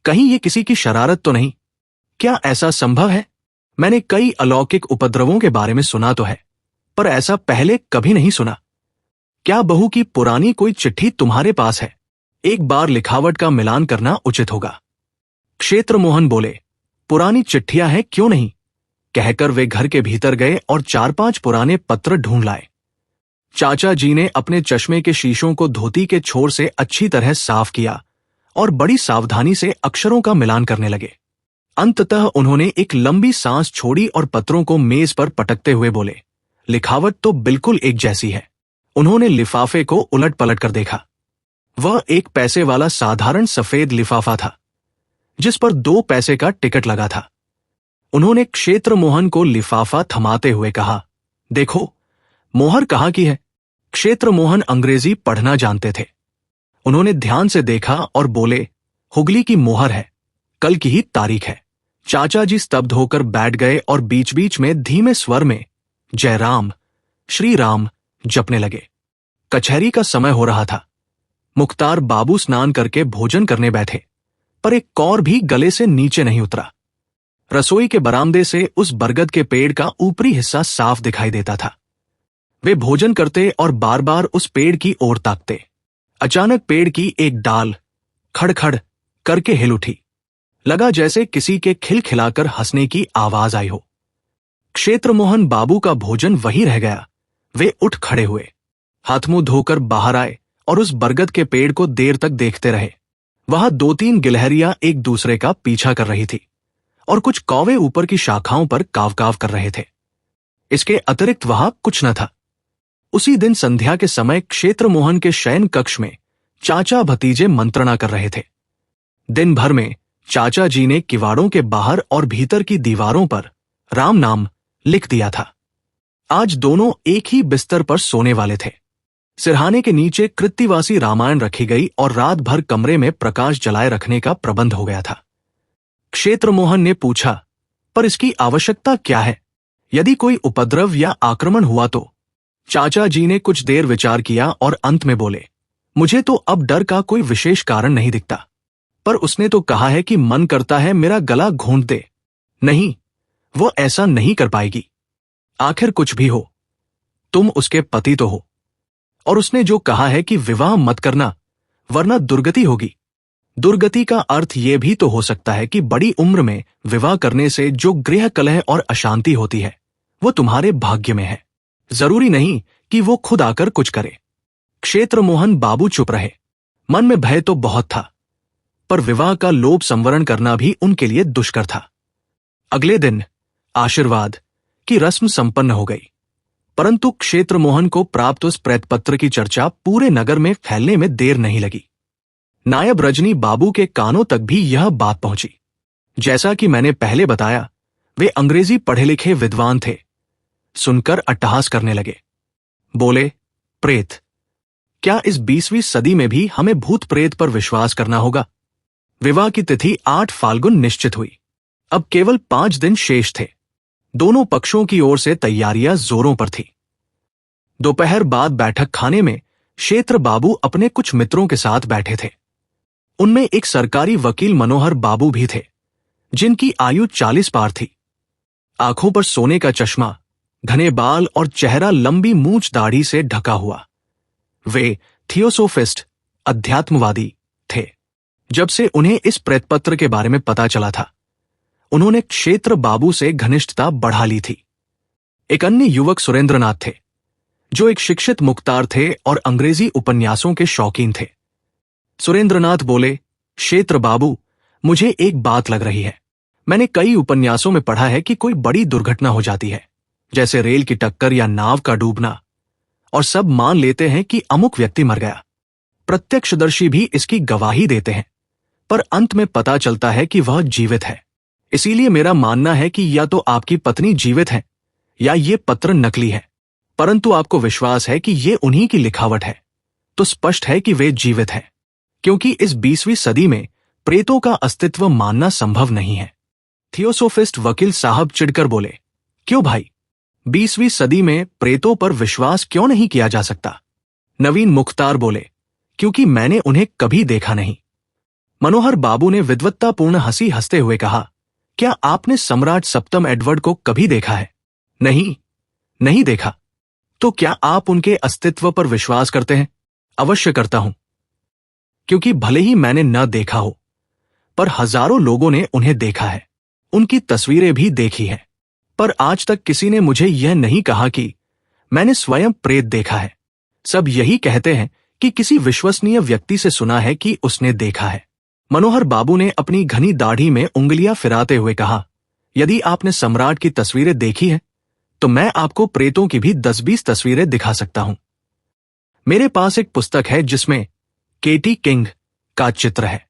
कहीं ये किसी की शरारत तो नहीं? क्या ऐसा संभव है? मैंने कई अलौकिक उपद्रवों के बारे में सुना तो है, पर ऐसा पहले कभी नहीं सुना। क्या बहू की पुरानी कोई चिट्ठी तुम्हारे पास है? एक बार लिखावट का मिलान करना उचित होगा। क्षेत्र मोहन बोले, पुरानी चिट्ठियां हैं, क्यों नहीं? कहकर वे घर के भीतर गए और 4-5 पुराने पत्र ढूंढ लाए। चाचा जी ने अपने चश्मे के शीशों को धोती के छोर से अच्छी तरह साफ किया और बड़ी सावधानी से अक्षरों का मिलान करने लगे। अंततः उन्होंने एक लंबी सांस छोड़ी और पत्रों को मेज पर पटकते हुए बोले, लिखावट तो बिल्कुल एक जैसी है। उन्होंने लिफाफे को उलट पलट कर देखा। वह 1 पैसे वाला साधारण सफेद लिफाफा था, जिस पर 2 पैसे का टिकट लगा था। उन्होंने क्षेत्र मोहन को लिफाफा थमाते हुए कहा, देखो, मोहर कहाँ की है? क्षेत्र मोहन अंग्रेजी पढ़ना जानते थे। उन्होंने ध्यान से देखा और बोले, हुगली की मोहर है, कल की ही तारीख है। चाचा जी स्तब्ध होकर बैठ गए और बीच बीच में धीमे स्वर में जय राम, श्री राम, जपने लगे। कचहरी का समय हो रहा था। मुख्तार बाबू स्नान करके भोजन करने बैठे, पर एक कौर भी गले से नीचे नहीं उतरा। रसोई के बरामदे से उस बरगद के पेड़ का ऊपरी हिस्सा साफ दिखाई देता था। वे भोजन करते और बार बार उस पेड़ की ओर ताकते। अचानक पेड़ की एक डाल खड़खड़ करके हिल उठी। लगा जैसे किसी के खिलखिलाकर हंसने की आवाज आई हो। क्षेत्रमोहन बाबू का भोजन वहीं रह गया। वे उठ खड़े हुए, हाथ मुंह धोकर बाहर आए और उस बरगद के पेड़ को देर तक देखते रहे। वहां 2-3 गिलहरियां एक दूसरे का पीछा कर रही थी और कुछ कौवे ऊपर की शाखाओं पर काव काव कर रहे थे। इसके अतिरिक्त वहां कुछ न था। उसी दिन संध्या के समय क्षेत्रमोहन के शयन कक्ष में चाचा भतीजे मंत्रणा कर रहे थे। दिन भर में चाचा जी ने किवाड़ों के बाहर और भीतर की दीवारों पर राम नाम लिख दिया था। आज दोनों एक ही बिस्तर पर सोने वाले थे। सिरहाने के नीचे कृत्तिवासी रामायण रखी गई और रात भर कमरे में प्रकाश जलाए रखने का प्रबंध हो गया था। क्षेत्रमोहन ने पूछा, पर इसकी आवश्यकता क्या है? यदि कोई उपद्रव या आक्रमण हुआ तो? चाचा जी ने कुछ देर विचार किया और अंत में बोले, मुझे तो अब डर का कोई विशेष कारण नहीं दिखता, पर उसने तो कहा है कि मन करता है मेरा गला घोंट दे। नहीं, वो ऐसा नहीं कर पाएगी। आखिर कुछ भी हो, तुम उसके पति तो हो, और उसने जो कहा है कि विवाह मत करना वरना दुर्गति होगी। दुर्गति का अर्थ यह भी तो हो सकता है कि बड़ी उम्र में विवाह करने से जो गृह कलह और अशांति होती है वो तुम्हारे भाग्य में है। जरूरी नहीं कि वो खुद आकर कुछ करे। क्षेत्रमोहन बाबू चुप रहे। मन में भय तो बहुत था, पर विवाह का लोभ संवरण करना भी उनके लिए दुष्कर था। अगले दिन आशीर्वाद की रस्म संपन्न हो गई, परंतु क्षेत्रमोहन को प्राप्त उस प्रेतपत्र की चर्चा पूरे नगर में फैलने में देर नहीं लगी। नायब रजनी बाबू के कानों तक भी यह बात पहुंची। जैसा कि मैंने पहले बताया, वे अंग्रेजी पढ़े लिखे विद्वान थे। सुनकर अट्टहास करने लगे। बोले, प्रेत? क्या इस 20वीं सदी में भी हमें भूत प्रेत पर विश्वास करना होगा? विवाह की तिथि 8 फाल्गुन निश्चित हुई। अब केवल 5 दिन शेष थे। दोनों पक्षों की ओर से तैयारियां जोरों पर थी। दोपहर बाद बैठक खाने में क्षेत्र बाबू अपने कुछ मित्रों के साथ बैठे थे। उनमें एक सरकारी वकील मनोहर बाबू भी थे, जिनकी आयु 40 पार थी। आंखों पर सोने का चश्मा, घने बाल और चेहरा लंबी मूंछ दाढ़ी से ढका हुआ। वे थियोसोफिस्ट, अध्यात्मवादी थे। जब से उन्हें इस प्रेतपत्र के बारे में पता चला था, उन्होंने क्षेत्र बाबू से घनिष्ठता बढ़ा ली थी। एक अन्य युवक सुरेंद्रनाथ थे, जो एक शिक्षित मुख्तार थे और अंग्रेजी उपन्यासों के शौकीन थे। सुरेंद्रनाथ बोले, क्षेत्र बाबू, मुझे एक बात लग रही है। मैंने कई उपन्यासों में पढ़ा है कि कोई बड़ी दुर्घटना हो जाती है, जैसे रेल की टक्कर या नाव का डूबना, और सब मान लेते हैं कि अमुक व्यक्ति मर गया। प्रत्यक्षदर्शी भी इसकी गवाही देते हैं, पर अंत में पता चलता है कि वह जीवित है। इसीलिए मेरा मानना है कि या तो आपकी पत्नी जीवित है या ये पत्र नकली है, परंतु आपको विश्वास है कि ये उन्हीं की लिखावट है, तो स्पष्ट है कि वे जीवित हैं, क्योंकि इस 20वीं सदी में प्रेतों का अस्तित्व मानना संभव नहीं है। थियोसोफिस्ट वकील साहब चिढ़कर बोले, क्यों भाई, 20वीं सदी में प्रेतों पर विश्वास क्यों नहीं किया जा सकता? नवीन मुख्तार बोले, क्योंकि मैंने उन्हें कभी देखा नहीं। मनोहर बाबू ने विद्वत्तापूर्ण हंसी हंसते हुए कहा, क्या आपने सम्राट सप्तम एडवर्ड को कभी देखा है? नहीं, नहीं देखा। तो क्या आप उनके अस्तित्व पर विश्वास करते हैं? अवश्य करता हूं, क्योंकि भले ही मैंने न देखा हो, पर हजारों लोगों ने उन्हें देखा है, उनकी तस्वीरें भी देखी हैं। पर आज तक किसी ने मुझे यह नहीं कहा कि मैंने स्वयं प्रेत देखा है। सब यही कहते हैं कि किसी विश्वसनीय व्यक्ति से सुना है कि उसने देखा है। मनोहर बाबू ने अपनी घनी दाढ़ी में उंगलियां फिराते हुए कहा, यदि आपने सम्राट की तस्वीरें देखी हैं, तो मैं आपको प्रेतों की भी 10-20 तस्वीरें दिखा सकता हूं। मेरे पास एक पुस्तक है जिसमें केटी किंग का चित्र है।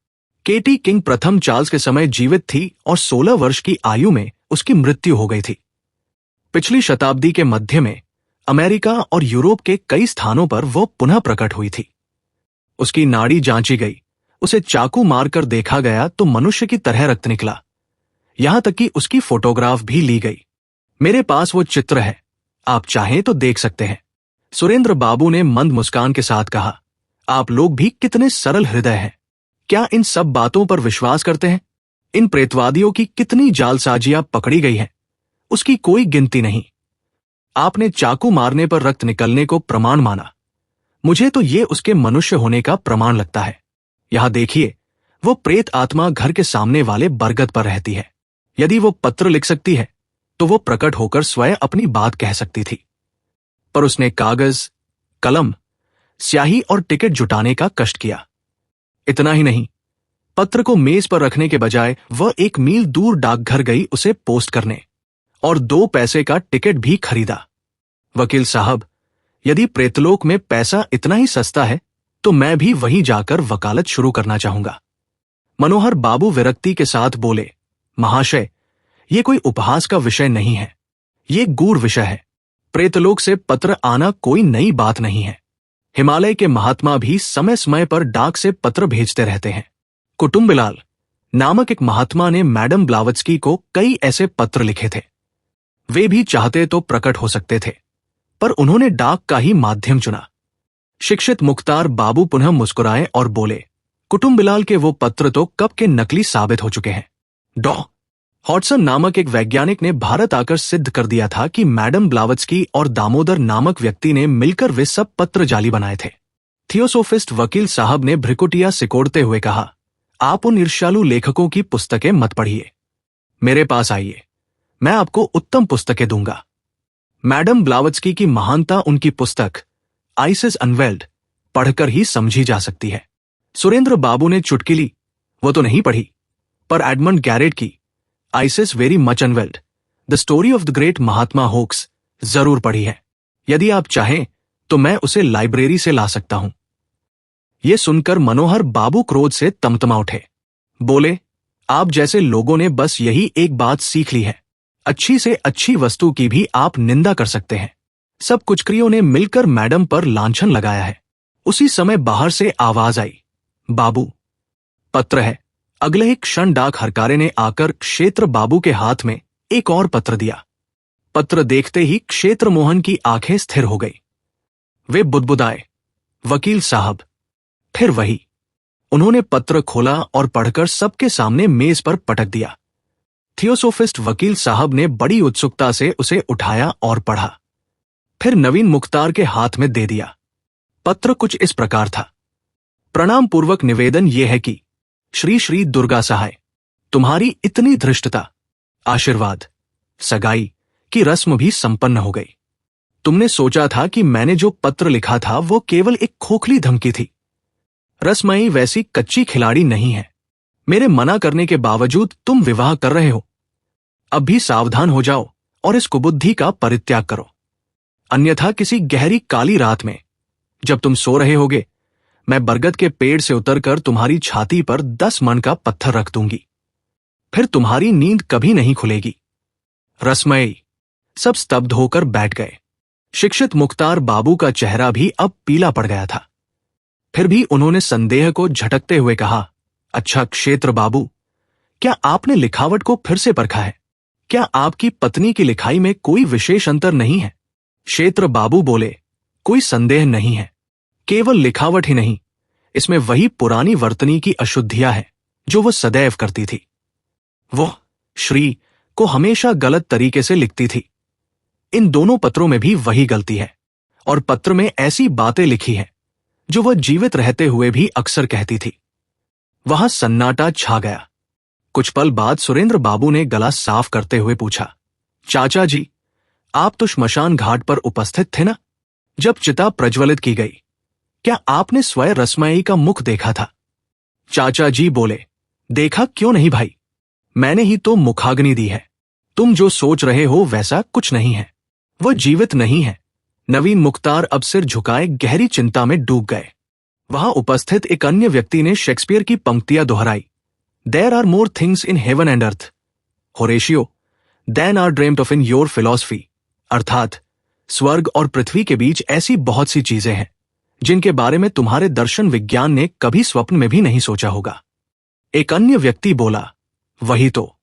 केटी किंग प्रथम चार्ल्स के समय जीवित थी और 16 वर्ष की आयु में उसकी मृत्यु हो गई थी। पिछली शताब्दी के मध्य में अमेरिका और यूरोप के कई स्थानों पर वो पुनः प्रकट हुई थी। उसकी नाड़ी जांची गई, उसे चाकू मारकर देखा गया तो मनुष्य की तरह रक्त निकला। यहां तक कि उसकी फोटोग्राफ भी ली गई। मेरे पास वो चित्र है, आप चाहें तो देख सकते हैं। सुरेंद्र बाबू ने मंद मुस्कान के साथ कहा, आप लोग भी कितने सरल हृदय हैं। क्या इन सब बातों पर विश्वास करते हैं? इन प्रेतवादियों की कितनी जालसाजियां पकड़ी गई हैं, उसकी कोई गिनती नहीं। आपने चाकू मारने पर रक्त निकलने को प्रमाण माना, मुझे तो ये उसके मनुष्य होने का प्रमाण लगता है। यहां देखिए, वो प्रेत आत्मा घर के सामने वाले बरगद पर रहती है। यदि वो पत्र लिख सकती है तो वो प्रकट होकर स्वयं अपनी बात कह सकती थी, पर उसने कागज, कलम, स्याही और टिकट जुटाने का कष्ट किया। इतना ही नहीं, पत्र को मेज पर रखने के बजाय वह 1 मील दूर डाकघर गई उसे पोस्ट करने, और 2 पैसे का टिकट भी खरीदा। वकील साहब, यदि प्रेतलोक में पैसा इतना ही सस्ता है तो मैं भी वहीं जाकर वकालत शुरू करना चाहूंगा। मनोहर बाबू विरक्ति के साथ बोले, महाशय, ये कोई उपहास का विषय नहीं है, ये गूढ़ विषय है। प्रेतलोक से पत्र आना कोई नई बात नहीं है। हिमालय के महात्मा भी समय समय पर डाक से पत्र भेजते रहते हैं। कुटुम्बिलाल नामक एक महात्मा ने मैडम ब्लावत्स्की को कई ऐसे पत्र लिखे थे। वे भी चाहते तो प्रकट हो सकते थे, पर उन्होंने डाक का ही माध्यम चुना। शिक्षित मुख्तार बाबू पुनः मुस्कुराए और बोले, कुटुम्बिलाल के वो पत्र तो कब के नकली साबित हो चुके हैं। डॉ हॉटसन नामक एक वैज्ञानिक ने भारत आकर सिद्ध कर दिया था कि मैडम ब्लावत्स्की और दामोदर नामक व्यक्ति ने मिलकर वे सब पत्र जाली बनाए थे। थियोसोफिस्ट वकील साहब ने भ्रिकुटियां सिकोड़ते हुए कहा, आप उन ईर्ष्यालु लेखकों की पुस्तकें मत पढ़िए, मेरे पास आइए, मैं आपको उत्तम पुस्तकें दूंगा। मैडम ब्लावत्स्की की महानता उनकी पुस्तक आइसिस अनवेल्ड पढ़कर ही समझी जा सकती है। सुरेंद्र बाबू ने चुटकी, वो तो नहीं पढ़ी, पर एडमंड गैरेट की ISIS very much unveiled, the story of the great Mahatma hoax जरूर पढ़ी है। यदि आप चाहें तो मैं उसे लाइब्रेरी से ला सकता हूं। यह सुनकर मनोहर बाबू क्रोध से तमतमा उठे। बोले, आप जैसे लोगों ने बस यही एक बात सीख ली है, अच्छी से अच्छी वस्तु की भी आप निंदा कर सकते हैं। सब कुचक्रियों ने मिलकर मैडम पर लांछन लगाया है। उसी समय बाहर से आवाज आई, बाबू, पत्र है। अगले ही क्षण डाक हरकारे ने आकर क्षेत्र बाबू के हाथ में एक और पत्र दिया। पत्र देखते ही क्षेत्र मोहन की आंखें स्थिर हो गई। वे बुदबुदाए, वकील साहब। फिर वही। उन्होंने पत्र खोला और पढ़कर सबके सामने मेज पर पटक दिया। थियोसोफिस्ट वकील साहब ने बड़ी उत्सुकता से उसे उठाया और पढ़ा, फिर नवीन मुख्तार के हाथ में दे दिया। पत्र कुछ इस प्रकार था, प्रणाम पूर्वक निवेदन यह है कि श्री श्री दुर्गा सहाय, तुम्हारी इतनी धृष्टता, आशीर्वाद, सगाई की रस्म भी संपन्न हो गई। तुमने सोचा था कि मैंने जो पत्र लिखा था वो केवल एक खोखली धमकी थी। रसमयी वैसी कच्ची खिलाड़ी नहीं है। मेरे मना करने के बावजूद तुम विवाह कर रहे हो। अब भी सावधान हो जाओ और इस कुबुद्धि का परित्याग करो, अन्यथा किसी गहरी काली रात में जब तुम सो रहे होगे, मैं बरगद के पेड़ से उतरकर तुम्हारी छाती पर 10 मन का पत्थर रख दूंगी। फिर तुम्हारी नींद कभी नहीं खुलेगी। रसमयी सब स्तब्ध होकर बैठ गए। शिक्षित मुख्तार बाबू का चेहरा भी अब पीला पड़ गया था। फिर भी उन्होंने संदेह को झटकते हुए कहा, अच्छा क्षेत्र बाबू, क्या आपने लिखावट को फिर से परखा है? क्या आपकी पत्नी की लिखाई में कोई विशेष अंतर नहीं है? क्षेत्र बाबू बोले, कोई संदेह नहीं है। केवल लिखावट ही नहीं, इसमें वही पुरानी वर्तनी की अशुद्धियां हैं जो वो सदैव करती थी। वो श्री को हमेशा गलत तरीके से लिखती थी। इन दोनों पत्रों में भी वही गलती है, और पत्र में ऐसी बातें लिखी हैं जो वह जीवित रहते हुए भी अक्सर कहती थी। वहां सन्नाटा छा गया। कुछ पल बाद सुरेंद्र बाबू ने गला साफ करते हुए पूछा, चाचा जी, आप तो श्मशान घाट पर उपस्थित थे ना, जब चिता प्रज्वलित की गई? क्या आपने स्वयं रसमयी का मुख देखा था? चाचा जी बोले, देखा क्यों नहीं भाई, मैंने ही तो मुखाग्नि दी है। तुम जो सोच रहे हो वैसा कुछ नहीं है, वह जीवित नहीं है। नवीन मुख्तार अब सिर झुकाए गहरी चिंता में डूब गए। वहां उपस्थित एक अन्य व्यक्ति ने शेक्सपियर की पंक्तियां दोहराई, there are more things in heaven and earth, Horatio, then are dreamed of in your philosophy. अर्थात स्वर्ग और पृथ्वी के बीच ऐसी बहुत सी चीजें हैं जिनके बारे में तुम्हारे दर्शन विज्ञान ने कभी स्वप्न में भी नहीं सोचा होगा। एक अन्य व्यक्ति बोला, वही तो,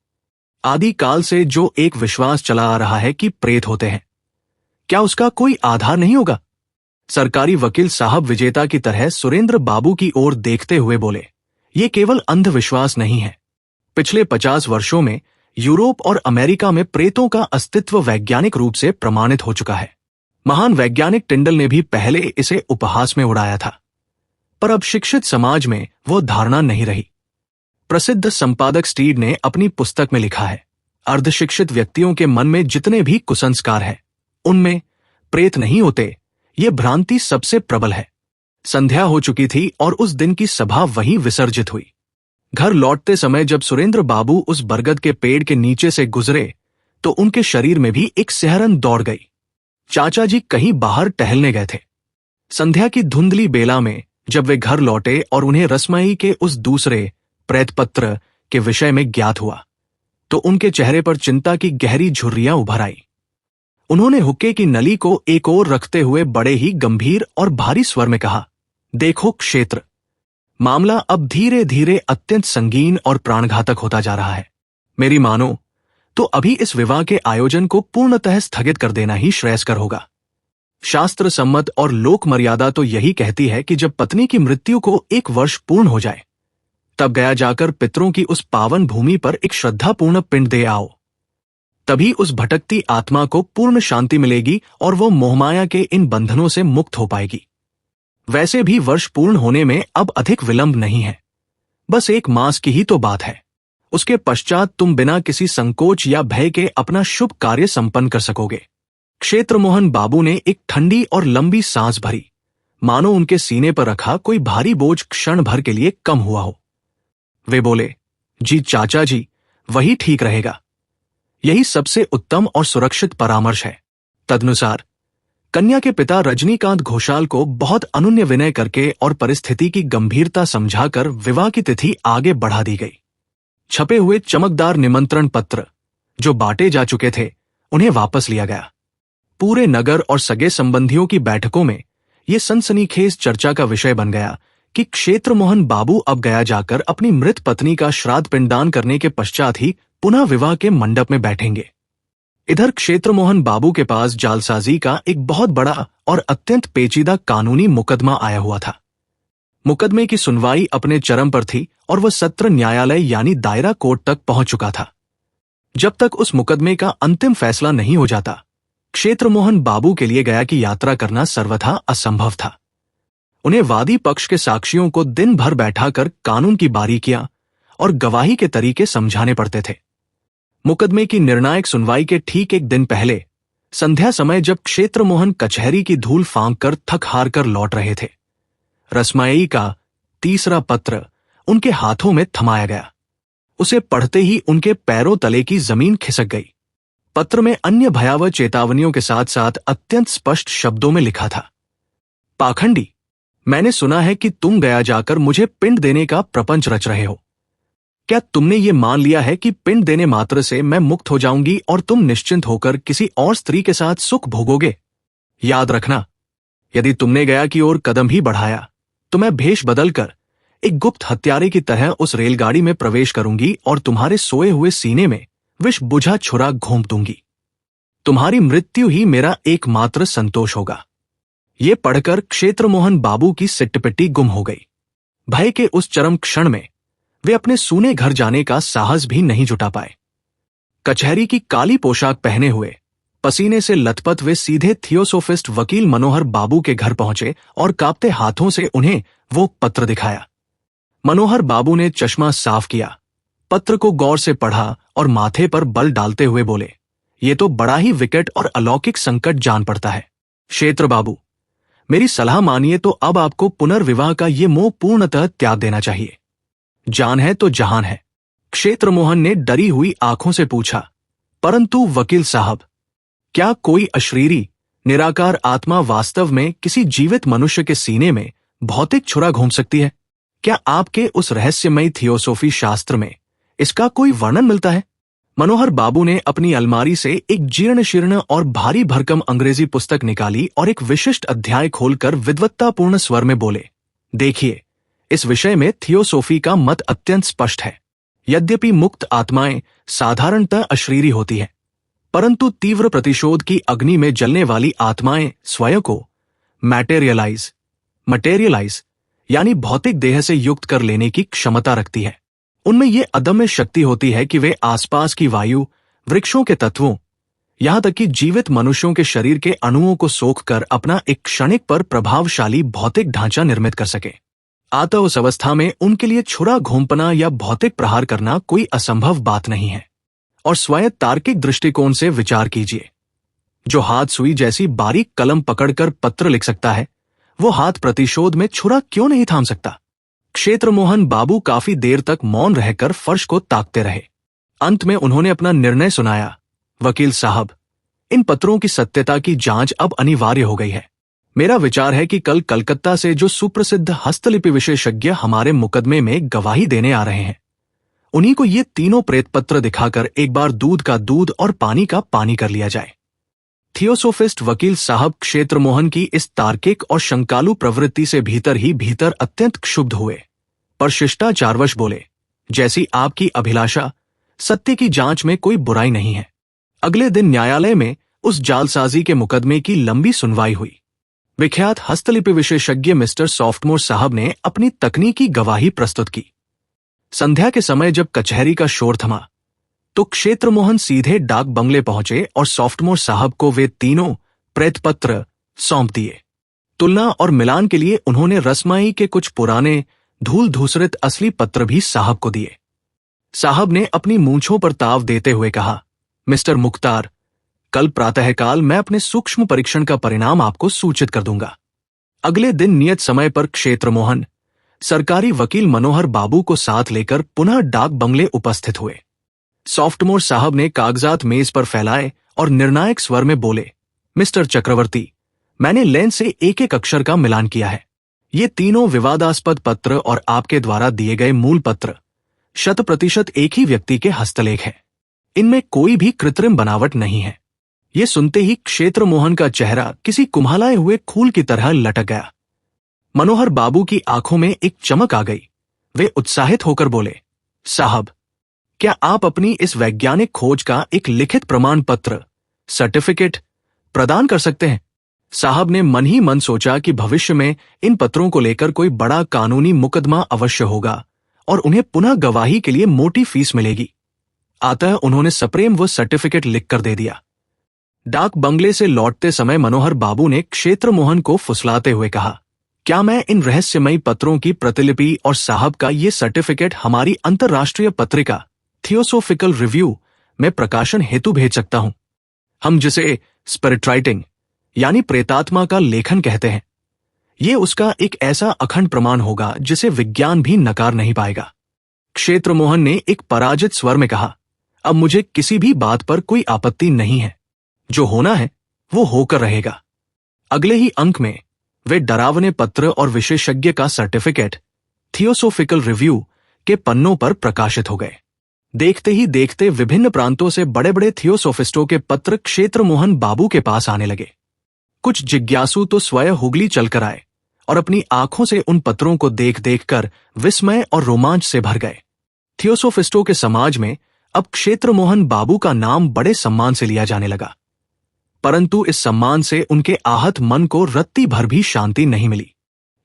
आदिकाल से जो एक विश्वास चला आ रहा है कि प्रेत होते हैं, क्या उसका कोई आधार नहीं होगा? सरकारी वकील साहब विजेता की तरह सुरेंद्र बाबू की ओर देखते हुए बोले, ये केवल अंधविश्वास नहीं है। पिछले 50 वर्षों में यूरोप और अमेरिका में प्रेतों का अस्तित्व वैज्ञानिक रूप से प्रमाणित हो चुका है। महान वैज्ञानिक टिंडल ने भी पहले इसे उपहास में उड़ाया था, पर अब शिक्षित समाज में वो धारणा नहीं रही। प्रसिद्ध संपादक स्टीड ने अपनी पुस्तक में लिखा है, अर्धशिक्षित व्यक्तियों के मन में जितने भी कुसंस्कार हैं, उनमें प्रेत नहीं होते, ये भ्रांति सबसे प्रबल है। संध्या हो चुकी थी और उस दिन की सभा वहीं विसर्जित हुई। घर लौटते समय जब सुरेंद्र बाबू उस बरगद के पेड़ के नीचे से गुजरे तो उनके शरीर में भी एक सिहरन दौड़ गई। चाचा जी कहीं बाहर टहलने गए थे। संध्या की धुंधली बेला में जब वे घर लौटे और उन्हें रसमई के उस दूसरे प्रेतपत्र के विषय में ज्ञात हुआ तो उनके चेहरे पर चिंता की गहरी झुर्रियां उभर आई। उन्होंने हुक्के की नली को एक ओर रखते हुए बड़े ही गंभीर और भारी स्वर में कहा, देखो क्षेत्र, मामला अब धीरे धीरे अत्यंत संगीन और प्राणघातक होता जा रहा है। मेरी मानो तो अभी इस विवाह के आयोजन को पूर्णतः स्थगित कर देना ही श्रेयस्कर होगा। शास्त्र सम्मत और लोक मर्यादा तो यही कहती है कि जब पत्नी की मृत्यु को 1 वर्ष पूर्ण हो जाए तब गया जाकर पितरों की उस पावन भूमि पर एक श्रद्धापूर्ण पिंड दे आओ। तभी उस भटकती आत्मा को पूर्ण शांति मिलेगी और वो मोहमाया के इन बंधनों से मुक्त हो पाएगी। वैसे भी वर्ष पूर्ण होने में अब अधिक विलंब नहीं है, बस 1 मास की ही तो बात है। उसके पश्चात तुम बिना किसी संकोच या भय के अपना शुभ कार्य संपन्न कर सकोगे। क्षेत्रमोहन बाबू ने एक ठंडी और लंबी सांस भरी, मानो उनके सीने पर रखा कोई भारी बोझ क्षण भर के लिए कम हुआ हो। वे बोले, जी चाचा जी, वही ठीक रहेगा। यही सबसे उत्तम और सुरक्षित परामर्श है। तदनुसार कन्या के पिता रजनीकांत घोषाल को बहुत अनुन्य विनय करके और परिस्थिति की गंभीरता समझाकर विवाह की तिथि आगे बढ़ा दी गई। छपे हुए चमकदार निमंत्रण पत्र जो बांटे जा चुके थे उन्हें वापस लिया गया। पूरे नगर और सगे संबंधियों की बैठकों में यह सनसनीखेज चर्चा का विषय बन गया कि क्षेत्रमोहन बाबू अब गया जाकर अपनी मृत पत्नी का श्राद्ध पिंडदान करने के पश्चात ही पुनः विवाह के मंडप में बैठेंगे। इधर क्षेत्रमोहन बाबू के पास जालसाजी का एक बहुत बड़ा और अत्यंत पेचीदा कानूनी मुकदमा आया हुआ था। मुकदमे की सुनवाई अपने चरम पर थी और वह सत्र न्यायालय यानी दायरा कोर्ट तक पहुंच चुका था। जब तक उस मुकदमे का अंतिम फैसला नहीं हो जाता, क्षेत्रमोहन बाबू के लिए गया की यात्रा करना सर्वथा असंभव था। उन्हें वादी पक्ष के साक्षियों को दिन भर बैठाकर कानून की बारीकियां और गवाही के तरीके समझाने पड़ते थे। मुकदमे की निर्णायक सुनवाई के ठीक 1 दिन पहले संध्या समय जब क्षेत्रमोहन कचहरी की धूल फांक कर थक हार कर लौट रहे थे, रसमई का 3रा पत्र उनके हाथों में थमाया गया। उसे पढ़ते ही उनके पैरों तले की जमीन खिसक गई। पत्र में अन्य भयावह चेतावनियों के साथ साथ अत्यंत स्पष्ट शब्दों में लिखा था, पाखंडी, मैंने सुना है कि तुम गया जाकर मुझे पिंड देने का प्रपंच रच रहे हो। क्या तुमने ये मान लिया है कि पिंड देने मात्र से मैं मुक्त हो जाऊंगी और तुम निश्चिंत होकर किसी और स्त्री के साथ सुख भोगोगे? याद रखना, यदि तुमने गया की ओर कदम ही बढ़ाया तो मैं भेष बदलकर एक गुप्त हत्यारे की तरह उस रेलगाड़ी में प्रवेश करूंगी और तुम्हारे सोए हुए सीने में विष बुझा छुरा घोंप दूंगी। तुम्हारी मृत्यु ही मेरा एकमात्र संतोष होगा। ये पढ़कर क्षेत्रमोहन बाबू की सिट्टपिट्टी गुम हो गई। भय के उस चरम क्षण में वे अपने सूने घर जाने का साहस भी नहीं जुटा पाए। कचहरी की काली पोशाक पहने हुए पसीने से लथपथ वे सीधे थियोसोफिस्ट वकील मनोहर बाबू के घर पहुंचे और कांपते हाथों से उन्हें वो पत्र दिखाया। मनोहर बाबू ने चश्मा साफ किया, पत्र को गौर से पढ़ा और माथे पर बल डालते हुए बोले, ये तो बड़ा ही विकट और अलौकिक संकट जान पड़ता है। क्षेत्र बाबू, मेरी सलाह मानिए तो अब आपको पुनर्विवाह का ये मोह पूर्णतः त्याग देना चाहिए। जान है तो जहान है। क्षेत्रमोहन ने डरी हुई आंखों से पूछा, परंतु वकील साहब, क्या कोई अशरीरी निराकार आत्मा वास्तव में किसी जीवित मनुष्य के सीने में भौतिक छुरा घोंप सकती है? क्या आपके उस रहस्यमयी थियोसोफी शास्त्र में इसका कोई वर्णन मिलता है? मनोहर बाबू ने अपनी अलमारी से एक जीर्ण शीर्ण और भारी भरकम अंग्रेजी पुस्तक निकाली और एक विशिष्ट अध्याय खोलकर विद्वत्तापूर्ण स्वर में बोले, देखिए, इस विषय में थियोसोफी का मत अत्यंत स्पष्ट है। यद्यपि मुक्त आत्माएं साधारणतः अशरीरी होती हैं, परंतु तीव्र प्रतिशोध की अग्नि में जलने वाली आत्माएं स्वयं को मटेरियलाइज यानी भौतिक देह से युक्त कर लेने की क्षमता रखती है। उनमें यह अदम्य शक्ति होती है कि वे आसपास की वायु, वृक्षों के तत्वों, यहां तक कि जीवित मनुष्यों के शरीर के अणुओं को सोखकर अपना एक क्षणिक पर प्रभावशाली भौतिक ढांचा निर्मित कर सके। अतः उस अवस्था में उनके लिए छुरा घोंपना या भौतिक प्रहार करना कोई असंभव बात नहीं है। और स्वयं तार्किक दृष्टिकोण से विचार कीजिए, जो हाथ सुई जैसी बारीक कलम पकड़कर पत्र लिख सकता है, वो हाथ प्रतिशोध में छुरा क्यों नहीं थाम सकता? क्षेत्रमोहन बाबू काफी देर तक मौन रहकर फर्श को ताकते रहे। अंत में उन्होंने अपना निर्णय सुनाया। वकील साहब, इन पत्रों की सत्यता की जांच अब अनिवार्य हो गई है। मेरा विचार है कि कल कलकत्ता से जो सुप्रसिद्ध हस्तलिपि विशेषज्ञ हमारे मुकदमे में गवाही देने आ रहे हैं, उन्हीं को ये तीनों प्रेतपत्र दिखाकर एक बार दूध का दूध और पानी का पानी कर लिया जाए। थियोसोफिस्ट वकील साहब क्षेत्रमोहन की इस तार्किक और शंकालु प्रवृत्ति से भीतर ही भीतर अत्यंत क्षुब्ध हुए, पर शिष्टाचारवश बोले, जैसी आपकी अभिलाषा, सत्य की जांच में कोई बुराई नहीं है। अगले दिन न्यायालय में उस जालसाजी के मुकदमे की लंबी सुनवाई हुई। विख्यात हस्तलिपि विशेषज्ञ मिस्टर सॉफ्टमोर साहब ने अपनी तकनीकी गवाही प्रस्तुत की। संध्या के समय जब कचहरी का शोर थमा, तो क्षेत्रमोहन सीधे डाक बंगले पहुंचे और सॉफ्टमोर साहब को वे तीनों प्रेतपत्र सौंप दिए। तुलना और मिलान के लिए उन्होंने रसमाई के कुछ पुराने धूल धूसरित असली पत्र भी साहब को दिए। साहब ने अपनी मूंछों पर ताव देते हुए कहा, मिस्टर मुख्तार, कल प्रातःकाल मैं अपने सूक्ष्म परीक्षण का परिणाम आपको सूचित कर दूंगा। अगले दिन नियत समय पर क्षेत्रमोहन सरकारी वकील मनोहर बाबू को साथ लेकर पुनः डाक बंगले उपस्थित हुए। सॉफ्टमोर साहब ने कागजात मेज पर फैलाए और निर्णायक स्वर में बोले, मिस्टर चक्रवर्ती, मैंने लेंस से एक एक अक्षर का मिलान किया है। ये तीनों विवादास्पद पत्र और आपके द्वारा दिए गए मूल पत्र 100% एक ही व्यक्ति के हस्तलेख हैं। इनमें कोई भी कृत्रिम बनावट नहीं है। ये सुनते ही क्षेत्रमोहन का चेहरा किसी कुम्हालाए हुए फूल की तरह लटक गया। मनोहर बाबू की आंखों में एक चमक आ गई। वे उत्साहित होकर बोले, साहब, क्या आप अपनी इस वैज्ञानिक खोज का एक लिखित प्रमाण पत्र, सर्टिफिकेट प्रदान कर सकते हैं? साहब ने मन ही मन सोचा कि भविष्य में इन पत्रों को लेकर कोई बड़ा कानूनी मुकदमा अवश्य होगा और उन्हें पुनः गवाही के लिए मोटी फीस मिलेगी। अतः उन्होंने सप्रेम वो सर्टिफिकेट लिखकर दे दिया। डाक बंगले से लौटते समय मनोहर बाबू ने क्षेत्रमोहन को फुसलाते हुए कहा, क्या मैं इन रहस्यमयी पत्रों की प्रतिलिपि और साहब का ये सर्टिफिकेट हमारी अंतर्राष्ट्रीय पत्रिका थियोसोफिकल रिव्यू में प्रकाशन हेतु भेज सकता हूं? हम जिसे स्पिरिट राइटिंग यानी प्रेतात्मा का लेखन कहते हैं, ये उसका एक ऐसा अखंड प्रमाण होगा जिसे विज्ञान भी नकार नहीं पाएगा। क्षेत्रमोहन ने एक पराजित स्वर में कहा, अब मुझे किसी भी बात पर कोई आपत्ति नहीं है। जो होना है वो होकर रहेगा। अगले ही अंक में वे डरावने पत्र और विशेषज्ञ का सर्टिफिकेट थियोसोफिकल रिव्यू के पन्नों पर प्रकाशित हो गए। देखते ही देखते विभिन्न प्रांतों से बड़े बड़े थियोसोफिस्टों के पत्र क्षेत्रमोहन बाबू के पास आने लगे। कुछ जिज्ञासु तो स्वयं हुगली चलकर आए और अपनी आंखों से उन पत्रों को देख देखकर विस्मय और रोमांच से भर गए। थियोसोफिस्टों के समाज में अब क्षेत्रमोहन बाबू का नाम बड़े सम्मान से लिया जाने लगा, परंतु इस सम्मान से उनके आहत मन को रत्ती भर भी शांति नहीं मिली।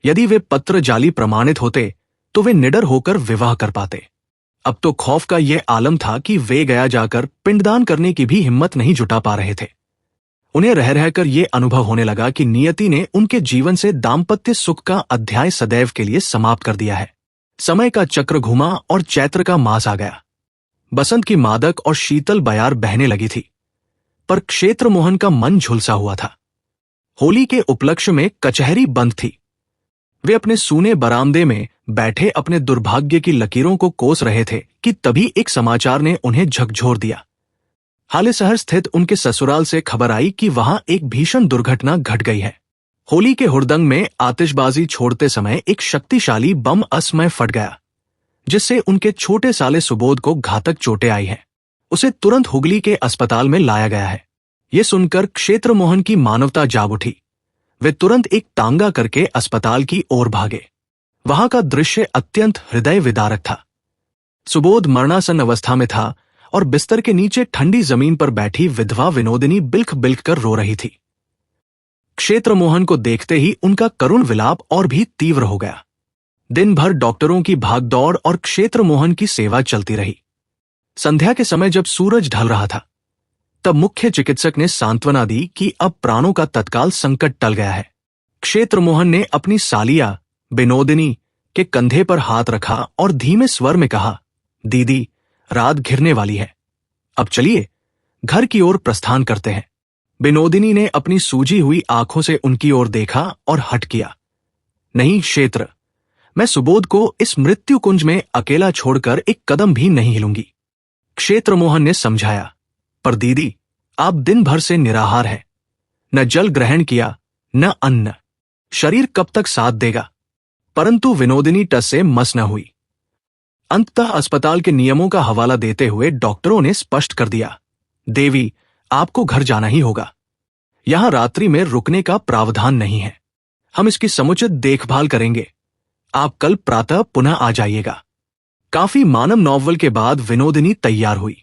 यदि वे पत्र जाली प्रमाणित होते तो वे निडर होकर विवाह कर पाते। अब तो खौफ का यह आलम था कि वे गया जाकर पिंडदान करने की भी हिम्मत नहीं जुटा पा रहे थे। उन्हें रह रहकर यह अनुभव होने लगा कि नियति ने उनके जीवन से दाम्पत्य सुख का अध्याय सदैव के लिए समाप्त कर दिया है। समय का चक्र घुमा और चैत्र का मास आ गया। बसंत की मादक और शीतल बयार बहने लगी थी, पर क्षेत्रमोहन का मन झुलसा हुआ था। होली के उपलक्ष्य में कचहरी बंद थी। वे अपने सूने बरामदे में बैठे अपने दुर्भाग्य की लकीरों को कोस रहे थे कि तभी एक समाचार ने उन्हें झकझोर दिया। हाले शहर स्थित उनके ससुराल से खबर आई कि वहां एक भीषण दुर्घटना घट गई है। होली के हुड़दंग में आतिशबाजी छोड़ते समय एक शक्तिशाली बम असमय फट गया, जिससे उनके छोटे साले सुबोध को घातक चोटें आई हैं। उसे तुरंत हुगली के अस्पताल में लाया गया है। यह सुनकर क्षेत्रमोहन की मानवता जाग उठी। वे तुरंत एक तांगा करके अस्पताल की ओर भागे। वहां का दृश्य अत्यंत हृदय विदारक था। सुबोध मरणासन अवस्था में था और बिस्तर के नीचे ठंडी जमीन पर बैठी विधवा विनोदिनी बिल्ख बिल्ख कर रो रही थी। क्षेत्र मोहन को देखते ही उनका करुण विलाप और भी तीव्र हो गया। दिन भर डॉक्टरों की भागदौड़ और क्षेत्र मोहन की सेवा चलती रही। संध्या के समय जब सूरज ढल रहा था, तब मुख्य चिकित्सक ने सांत्वना दी कि अब प्राणों का तत्काल संकट टल गया है। क्षेत्र मोहन ने अपनी सालिया विनोदिनी के कंधे पर हाथ रखा और धीमे स्वर में कहा, दीदी, रात घिरने वाली है, अब चलिए घर की ओर प्रस्थान करते हैं। विनोदिनी ने अपनी सूजी हुई आंखों से उनकी ओर देखा और हट किया। नहीं क्षेत्र, मैं सुबोध को इस मृत्यु कुंज में अकेला छोड़कर एक कदम भी नहीं हिलूंगी। क्षेत्र मोहन ने समझाया, पर दीदी, आप दिन भर से निराहार हैं, न जल ग्रहण किया न अन्न, शरीर कब तक साथ देगा। परंतु विनोदिनी टस से मस न हुई। अंततः अस्पताल के नियमों का हवाला देते हुए डॉक्टरों ने स्पष्ट कर दिया, देवी, आपको घर जाना ही होगा। यहां रात्रि में रुकने का प्रावधान नहीं है। हम इसकी समुचित देखभाल करेंगे। आप कल प्रातः पुनः आ जाइएगा। काफी मानव नौवल के बाद विनोदिनी तैयार हुई।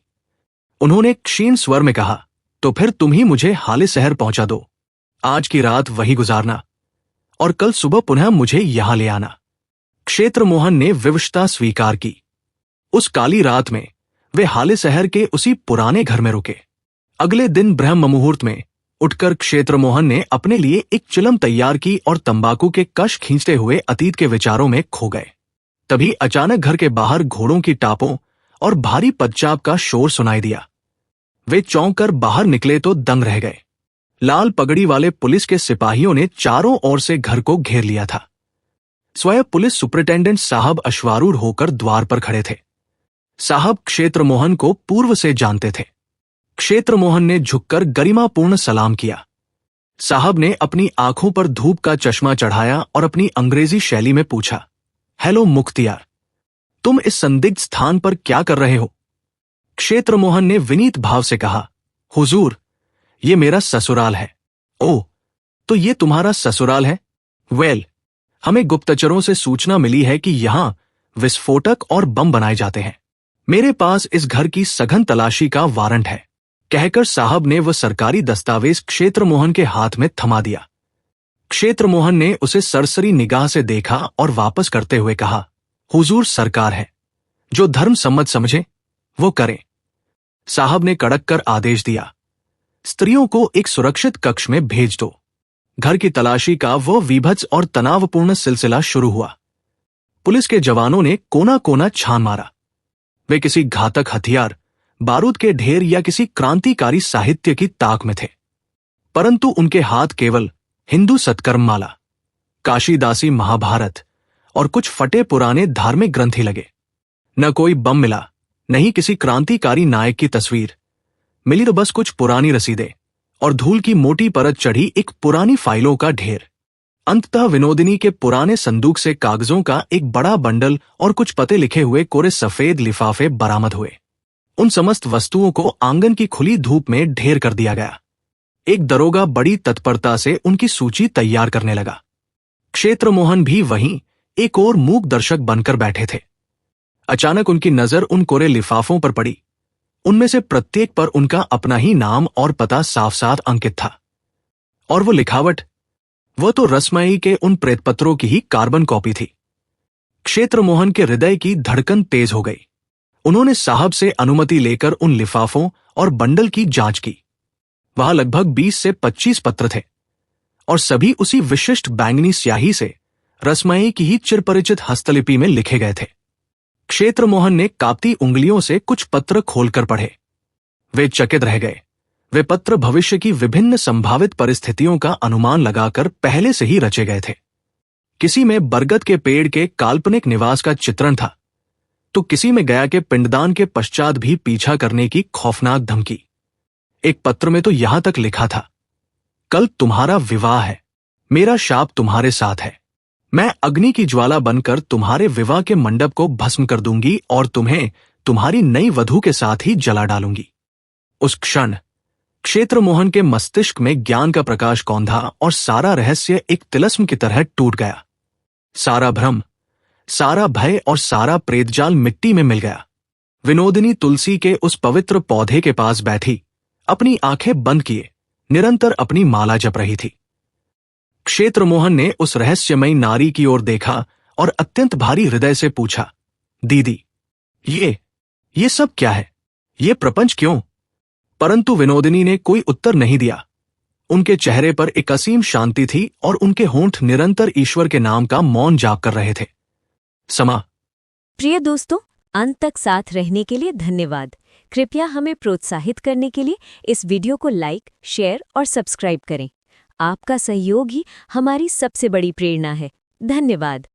उन्होंने क्षीण स्वर में कहा, तो फिर तुम ही मुझे हाले शहर पहुंचा दो। आज की रात वही गुजारना और कल सुबह पुनः मुझे यहां ले आना। क्षेत्र मोहन ने विवशता स्वीकार की। उस काली रात में वे हाले शहर के उसी पुराने घर में रुके। अगले दिन ब्रह्म मुहूर्त में उठकर क्षेत्र मोहन ने अपने लिए एक चिलम तैयार की और तंबाकू के कश खींचते हुए अतीत के विचारों में खो गए। तभी अचानक घर के बाहर घोड़ों की टापों और भारी पदचाप का शोर सुनाई दिया। वे चौंक कर बाहर निकले तो दंग रह गए। लाल पगड़ी वाले पुलिस के सिपाहियों ने चारों ओर से घर को घेर लिया था। स्वयं पुलिस सुपरिटेंडेंट साहब अश्वारूढ़ होकर द्वार पर खड़े थे। साहब क्षेत्र मोहन को पूर्व से जानते थे। क्षेत्र मोहन ने झुककर गरिमापूर्ण सलाम किया। साहब ने अपनी आंखों पर धूप का चश्मा चढ़ाया और अपनी अंग्रेजी शैली में पूछा, हेलो मुख्तियार, तुम इस संदिग्ध स्थान पर क्या कर रहे हो? क्षेत्र मोहन ने विनीत भाव से कहा, हुजूर, ये मेरा ससुराल है। ओह, तो ये तुम्हारा ससुराल है? वेल, हमें गुप्तचरों से सूचना मिली है कि यहां विस्फोटक और बम बनाए जाते हैं। मेरे पास इस घर की सघन तलाशी का वारंट है। कहकर साहब ने वह सरकारी दस्तावेज क्षेत्र मोहन के हाथ में थमा दिया। क्षेत्र मोहन ने उसे सरसरी निगाह से देखा और वापस करते हुए कहा, हुजूर सरकार है, जो धर्म सम्मत समझे वो करें। साहब ने कड़क कर आदेश दिया, स्त्रियों को एक सुरक्षित कक्ष में भेज दो। घर की तलाशी का वो विभत्स और तनावपूर्ण सिलसिला शुरू हुआ। पुलिस के जवानों ने कोना कोना छान मारा। वे किसी घातक हथियार, बारूद के ढेर या किसी क्रांतिकारी साहित्य की ताक में थे, परंतु उनके हाथ केवल हिंदू सत्कर्ममाला, काशीदासी महाभारत और कुछ फटे पुराने धार्मिक ग्रंथ ही लगे। न कोई बम मिला, न ही किसी क्रांतिकारी नायक की तस्वीर मिली, तो बस कुछ पुरानी रसीदें और धूल की मोटी परत चढ़ी एक पुरानी फाइलों का ढेर। अंततः विनोदिनी के पुराने संदूक से कागजों का एक बड़ा बंडल और कुछ पते लिखे हुए कोरे सफेद लिफाफे बरामद हुए। उन समस्त वस्तुओं को आंगन की खुली धूप में ढेर कर दिया गया। एक दरोगा बड़ी तत्परता से उनकी सूची तैयार करने लगा। क्षेत्र मोहन भी वहीं एक और मूक दर्शक बनकर बैठे थे। अचानक उनकी नजर उन कोरे लिफाफों पर पड़ी। उनमें से प्रत्येक पर उनका अपना ही नाम और पता साफ साफ अंकित था, और वो लिखावट, वह तो रसमयी के उन प्रेतपत्रों की ही कार्बन कॉपी थी। क्षेत्र मोहन के हृदय की धड़कन तेज हो गई। उन्होंने साहब से अनुमति लेकर उन लिफाफों और बंडल की जांच की। वहां लगभग 20 से 25 पत्र थे और सभी उसी विशिष्ट बैंगनी स्याही से रसमयी की ही चिरपरिचित हस्तलिपि में लिखे गए थे। क्षेत्र मोहन ने कांपती उंगलियों से कुछ पत्र खोलकर पढ़े। वे चकित रह गए। वे पत्र भविष्य की विभिन्न संभावित परिस्थितियों का अनुमान लगाकर पहले से ही रचे गए थे। किसी में बरगद के पेड़ के काल्पनिक निवास का चित्रण था, तो किसी में गया के पिंडदान के पश्चात भी पीछा करने की खौफनाक धमकी। एक पत्र में तो यहां तक लिखा था, कल तुम्हारा विवाह है, मेरा शाप तुम्हारे साथ है। मैं अग्नि की ज्वाला बनकर तुम्हारे विवाह के मंडप को भस्म कर दूंगी और तुम्हें तुम्हारी नई वधू के साथ ही जला डालूंगी। उस क्षण क्षेत्र मोहन के मस्तिष्क में ज्ञान का प्रकाश कौंधा और सारा रहस्य एक तिलस्म की तरह टूट गया। सारा भ्रम, सारा भय और सारा प्रेतजाल मिट्टी में मिल गया। विनोदिनी तुलसी के उस पवित्र पौधे के पास बैठी, अपनी आंखें बंद किए निरंतर अपनी माला जप रही थी। क्षेत्रमोहन ने उस रहस्यमयी नारी की ओर देखा और अत्यंत भारी हृदय से पूछा, दीदी, ये सब क्या है? ये प्रपंच क्यों? परंतु विनोदिनी ने कोई उत्तर नहीं दिया। उनके चेहरे पर एक असीम शांति थी और उनके होंठ निरंतर ईश्वर के नाम का मौन जाप कर रहे थे। समा। प्रिय दोस्तों, अंत तक साथ रहने के लिए धन्यवाद। कृपया हमें प्रोत्साहित करने के लिए इस वीडियो को लाइक, शेयर और सब्सक्राइब करें। आपका सहयोग ही हमारी सबसे बड़ी प्रेरणा है। धन्यवाद।